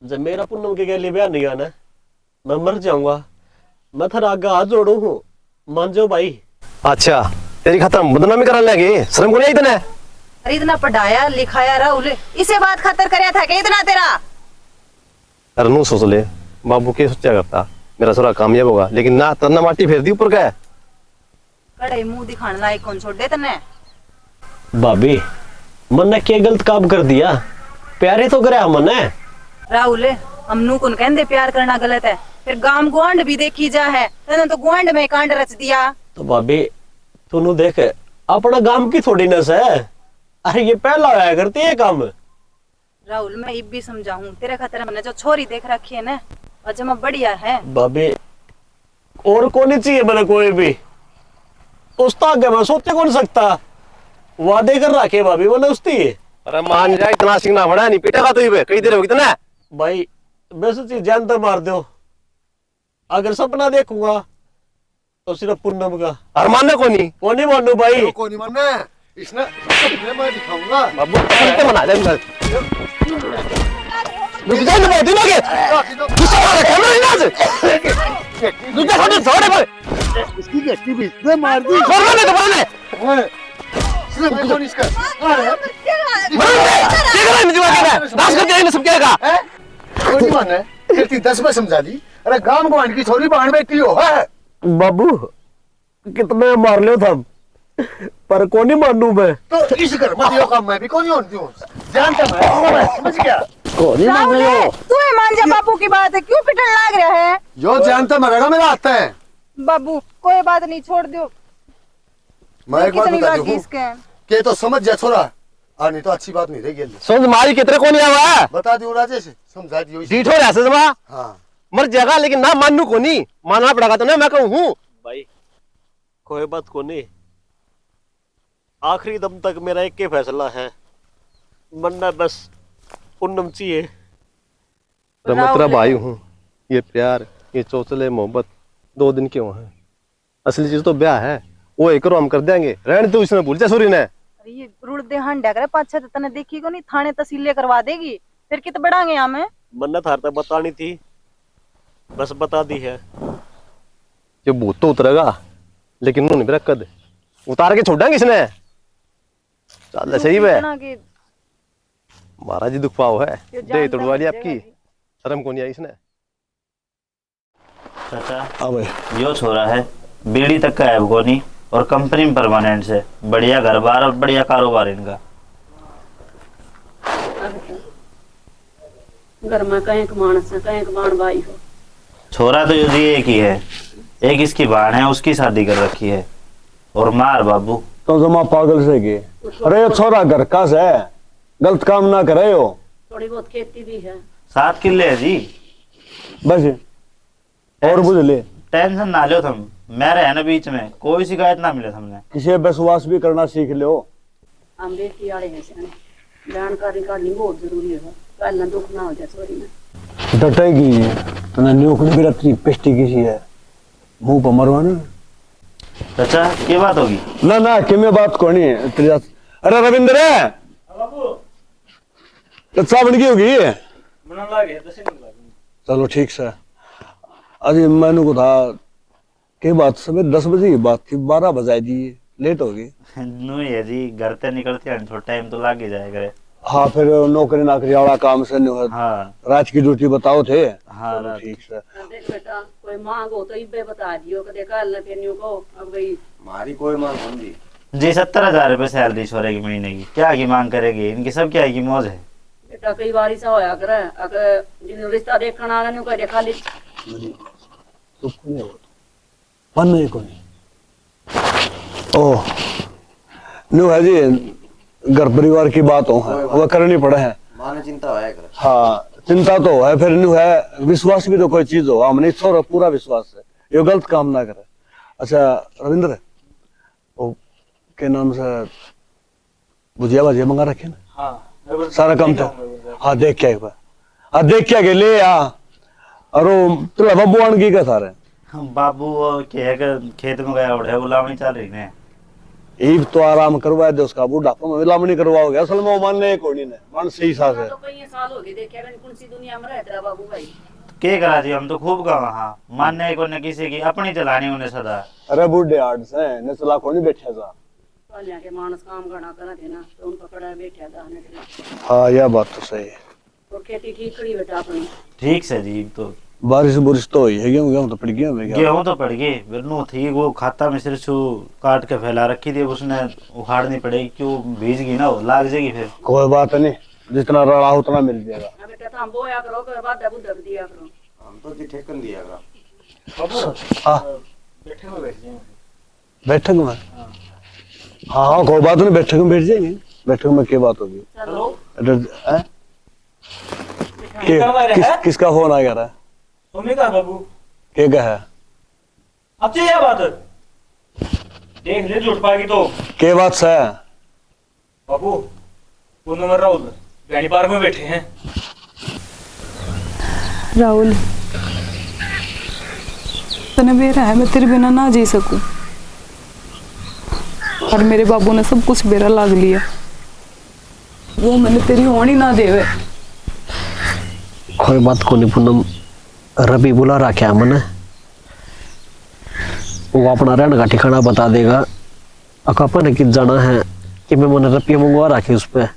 जब मेरा पूनम के गले बयान नहीं आना मैं मर जाऊंगा। मैं थारा आगे हाथ जोड़ू हूँ, मान जाओ भाई। अच्छा तेरी खातर बदनामी करने लगे, शर्म को नहीं इतना? अरे इतना पढ़ाया लिखाया राहुल, इसे बात खातर करया था क्या इतना तेरा? अरे नू सोच ले, बाबू के सोचा करता मेरा छोरा कामयाब होगा, लेकिन ना तना माटी फेर दी ऊपर का है। कड़े मुंह दिखाने लायक कौन छोड़ दे तने? भाभी मैंने क्या गलत काम कर दिया? प्यारे तो करे हमने। राहुल हमनू कौन कहते प्यार करना गलत है, फिर गांव गुआंढ भी देखी जा है, तने तो गुआंढ में कांड रच दिया। तो भाभी तूने देख अपना गांव की थोड़ी नस है, अरे ये पहला होया करती है काम। राहुल मैं इब भी समझाऊं, तेरे खातिर हमने जो छोरी देख रखी है ना अजमा बढ़िया है। भाभी और कौन ही चाहिए मैंने कोई भी, उसका आगे मैं सोचे कौन सकता, वादे कर रखे भाभी मैंने उसकी। अरे मान जा, इतना सीखना बड़ा नहीं पीटेगा तो ही कई देर होगी इतना। भाई बस चीज जान तो मार दो, अगर सपना देखूंगा तो सिर्फ पूनम का। और मानना कौन नहीं मानू भाई, कौन नहीं मानना है, इसने सपने में दिखाऊंगा। बाबू कैसे मना दे रुक जा ना दिनोगे, गुस्सा आ रहा है ना इनाज, रुक जा थोड़े पर इसकी गट्टी भी इसने मार दी। मरना नहीं तो मरना इसने मैं कौन इसका मरना क्या कर रहा है मुझे क्या नाश कर दिया सब क्या का कोई नहीं मानना है, फिर 10 में समझा दी। अरे गांव गुआंढ की छोरी बाहर बैठी हो है। बाबू कितने मार लो थम, पर कौन नहीं मानू मैं। तो इस घर में दियो काम मैं भी कौन नहीं हूँ, जानता मैं, समझ गया? कौन नहीं मान रहे हो? तू है मान जा बापू की बात है, क्यों पिटन लाग रहा है? जो जानता मरेगा मेरा हाथ है। बाबू कोई बात नहीं, छोड़ दो। मैं एक बात कितनी बता लागी दूं इसके? के तो समझ जा छोरा, और नहीं तो अच्छी बात नहीं रहेगी। समझ मारी कितने कौन आवा है, बता दियो राजेश, समझा दियो इसे। डीठ हो रहा है जमा, हाँ मर जाएगा लेकिन ना मानू को नहीं, मानना पड़ेगा तो ना मैं कहूँ हूँ। भाई कोई बात को नहीं, आखिरी दम तक मेरा एक ही फैसला है, मरना बस पूनम चाहिए। मैं तेरा भाई हूँ, ये प्यार ये चौचले मोहब्बत 2 दिन क्यों है, असली चीज तो ब्याह है, वो एक हम कर देंगे, रहने तो इसने भूल जा सूरी ने। अरे ये रुड़ दे हंडा करे, 5-6 तो तने देखी को नहीं, थाने तहसील करवा देगी, फिर कित बढ़ांगे हमें। मन्नत हार तक बतानी थी, बस बता दी है। ये भूत तो उतरेगा लेकिन उन्होंने भी कद उतार के छोड़ेंगे इसने। चल सही है, महाराज जी दुख पाओ है, दे तोड़वा ली आपकी, शर्म को नहीं आई इसने। चाचा यो छोरा है बीड़ी तक का है गोनी, और कंपनी में परमानेंट से, बढ़िया घर बार और बढ़िया कारोबार इनका। घर में कहीं मानस है, कहीं मान भाई हो। छोरा तो यदि एक ही है, एक इसकी बहन है, उसकी शादी कर रखी है, और मार बाबू तो जमा पागल से के। अरे ये छोरा घर का है, गलत काम ना करे हो। थोड़ी बहुत खेती भी है, 7 किले है जी। बस और बुझ ले, टेंशन ना लो तुम, मैं रहे ना बीच में, कोई शिकायत ना मिले तुमने। किसी बसवास भी करना सीख लो। हम बेटी वाले हैं सियाने, जानकारी काटनी बहुत जरूरी है, कल ना दुख ना हो जाए सॉरी में। डटेगी तने न्यूक्लियर भी रखती पेस्टी किसी है, मुंह पर मरवाना। चाचा क्या बात होगी? ना ना कि मैं बात को नहीं तेरी। अरे रविंद्र है चाचा बन गई होगी, चलो ठीक से। अरे मैंने को था के बात समय 10 बजे की बात थी, 12 बजा दी, लेट हो गई। नो है जी, घर से निकलते हैं थोड़ा टाइम तो लग ही जाएगा। हाँ फिर नौकरी नाकरी वाला काम से नहीं हो। हाँ रात की ड्यूटी बताओ थे। हाँ ठीक से। देख बेटा कोई मांग हो तो इबे बता दियो, कदे कल न फिर न्यू को अब गई हमारी कोई मांग नहीं जी। 70,000 रुपए सैलरी छोरे की महीने की, क्या की मांग करेगी, इनकी सब क्या की मौज है। बेटा कई बार ऐसा होया करे, अगर जिन रिश्ता देखना आ न्यू करे खाली तो नहीं हो मन नहीं कोई ओ न्यू है जी घर परिवार की बात हो है वह करनी पड़े है माने चिंता है कर हाँ चिंता तो है फिर न्यू है विश्वास भी तो कोई चीज हो हमने ईश्वर पूरा विश्वास है ये गलत काम ना करे। अच्छा रविंद्र वो के नाम से भुजिया भाजिया मंगा रखे ना हाँ सारा काम था हाँ देख क्या एक बार हाँ देख क्या के ले और वो तेरा बाबू आन की क्या सारे बाबू खेत में गया उड़े गुलामी चल रही है ईब तो आराम करवा दे उसका बुढ़ापा में गुलामी करवाओगे असल में वो मानने कोई नहीं मन सही सास है तो कई साल हो गए देखिए कौन सी दुनिया में रहता बाबू भाई के करा जी हम तो खूब गवा हाँ मानने को न किसी की अपनी चलानी उन्हें सदा अरे बुढ़े आड़ से ने चला को नहीं बैठा जा पहले के मानस काम करना करा थे ना तो उन पकड़ा बैठा था ने हाँ यह बात तो सही है और खेती ठीक करी बेटा अपनी ठीक से जी तो बारिश बुरिश तो हुई है गेहूं तो पड़ गया गेहूं तो पड़ गई बिरनू थी वो खाता में सिर छू काट के फैला रखी थी उसने उखाड़नी पड़ेगी क्यों भीज गई ना वो लाग जाएगी फिर कोई बात नहीं जितना रड़ा उतना मिल जाएगा बेटा तो हम बोया करो के बाद दबू दब दिया करो हम तो जी ठेकन दिया करा हाँ बैठक में बैठ जाएंगे बैठक में हाँ हाँ कोई बात नहीं बैठक में बैठ जाएंगे बैठक में क्या बात होगी किसका फोन आ गया तुमने कहा बाबू क्या कहा अब तो यह बात देख ले जुट पाएगी तो क्या बात से बाबू वो नंबर राहुल गाड़ी पार्क में बैठे हैं राहुल तने बेरा है मैं तेरे बिना ना जी सकूं और मेरे बाबू ने सब कुछ बेरा लाग लिया वो मैंने तेरी होनी ना देवे कोई बात को नहीं पूनम रवि बुला रखा मैंने वो अपना रहने का ठिकाना बता देगा अकापा ने कित जाना है कि मैं मैंने रुपये मंगवा रखे उस पर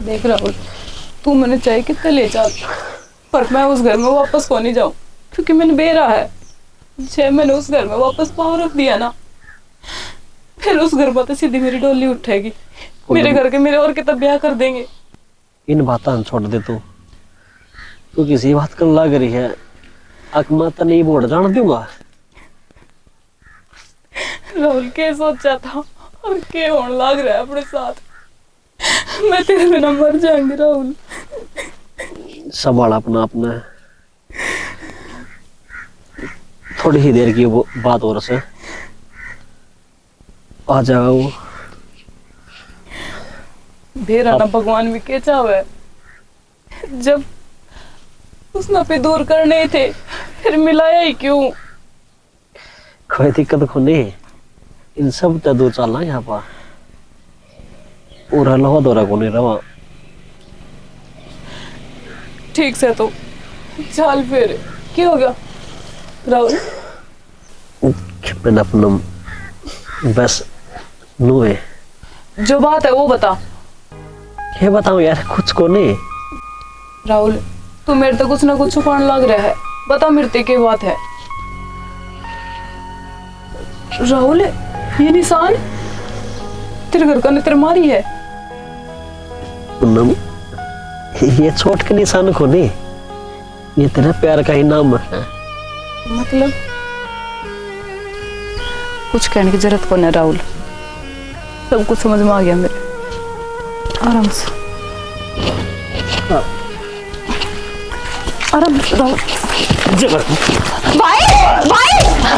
देख राहुल तू मैंने चाहे कितने ले चल पर मैं उस घर में वापस को नहीं जाऊं क्योंकि मैंने बेरा है जब मैंने उस घर में वापस पाँव रख दिया ना फिर उस घर पर तो सीधी मेरी डोली उठेगी मेरे घर के मेरे और कितना ब्याह कर देंगे। इन बातें छोड़ दे तू किसी बात कर लग रही है अकमा तो नहीं बोल जान दूंगा राहुल के सोचा था और के होने लग रहा है अपने साथ मैं तेरे बिना मर जाऊंगी राहुल संभाल अपना अपना थोड़ी ही देर की वो बात और से आ जाएगा वो भेरा ना भगवान भी के चावे जब उसने पे दूर करने थे फिर मिलाया ही क्यों कोई दिक्कत को नहीं इन सब तो दो चलना यहाँ पर पूरा लवा दौरा को नहीं रवा ठीक से तो चल फिर क्या हो गया राहुल मैंने अपना बस नुए जो बात है वो बता ये बताऊं यार कुछ को नहीं राहुल तू मेरे तो कुछ ना कुछ छुपाने लग रहा है बता मेरे की बात है राहुल ये निशान तेरे घर का नेत्र मारी है पूनम ये छोट के निशान को नहीं ये तेरा प्यार का ही नाम है मतलब कुछ कहने की जरूरत को नहीं राहुल सब कुछ समझ में आ गया मेरे आराम से आराम से राहुल भाई भाई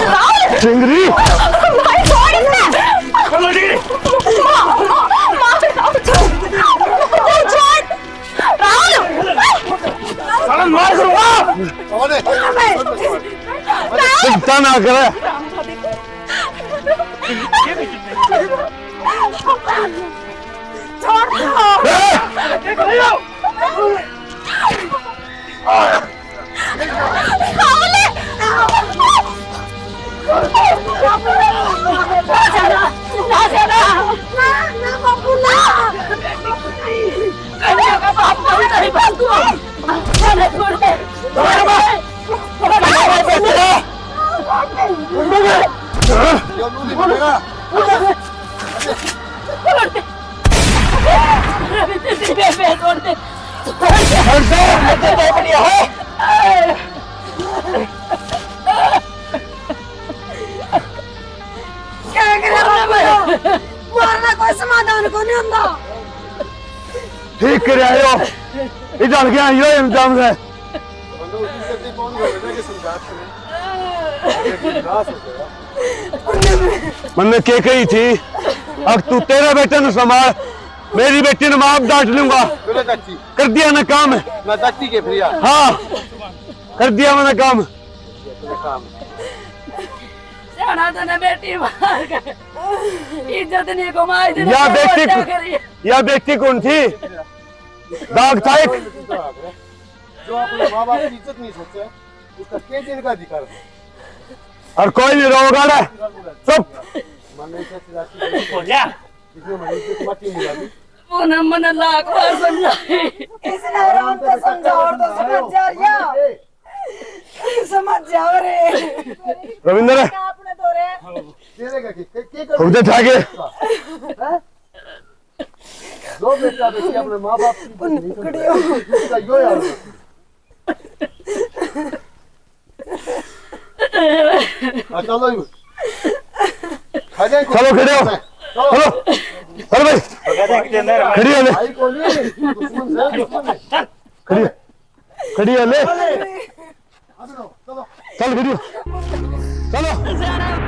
राहुल चिंगरी भाई छोड़ इसे चिंता ना करे ठीक कर आयो इधर गया यो इंतजाम है मैंने के कही थी अब तू तेरा बेटा न संभाल मेरी बेटी ने माफ डांट लूंगा कर दिया ना काम मैं दत्ती के फिर हाँ कर दिया मैंने काम जाना तो ना बेटी मार कर इज्जत नहीं कमाई या बेटी कौन थी दाग था एक जो अपने माँ बाप की इज्जत नहीं सोचे उसका क्या चीज का अधिकार है और कोई नहीं रोगा चुप मन लाख बार समझाए इसने आराम से समझाओ तो समझ जा रिया समझ जाओ रे रविंद्र आपने तो रे खुद ठाके दो बेटा बेटी अपने माँ बाप की यो यार चलो चलो खड़े हो चलो अरे भाई खड़ी है ले खड़ी है ले चल खड़ी हो चलो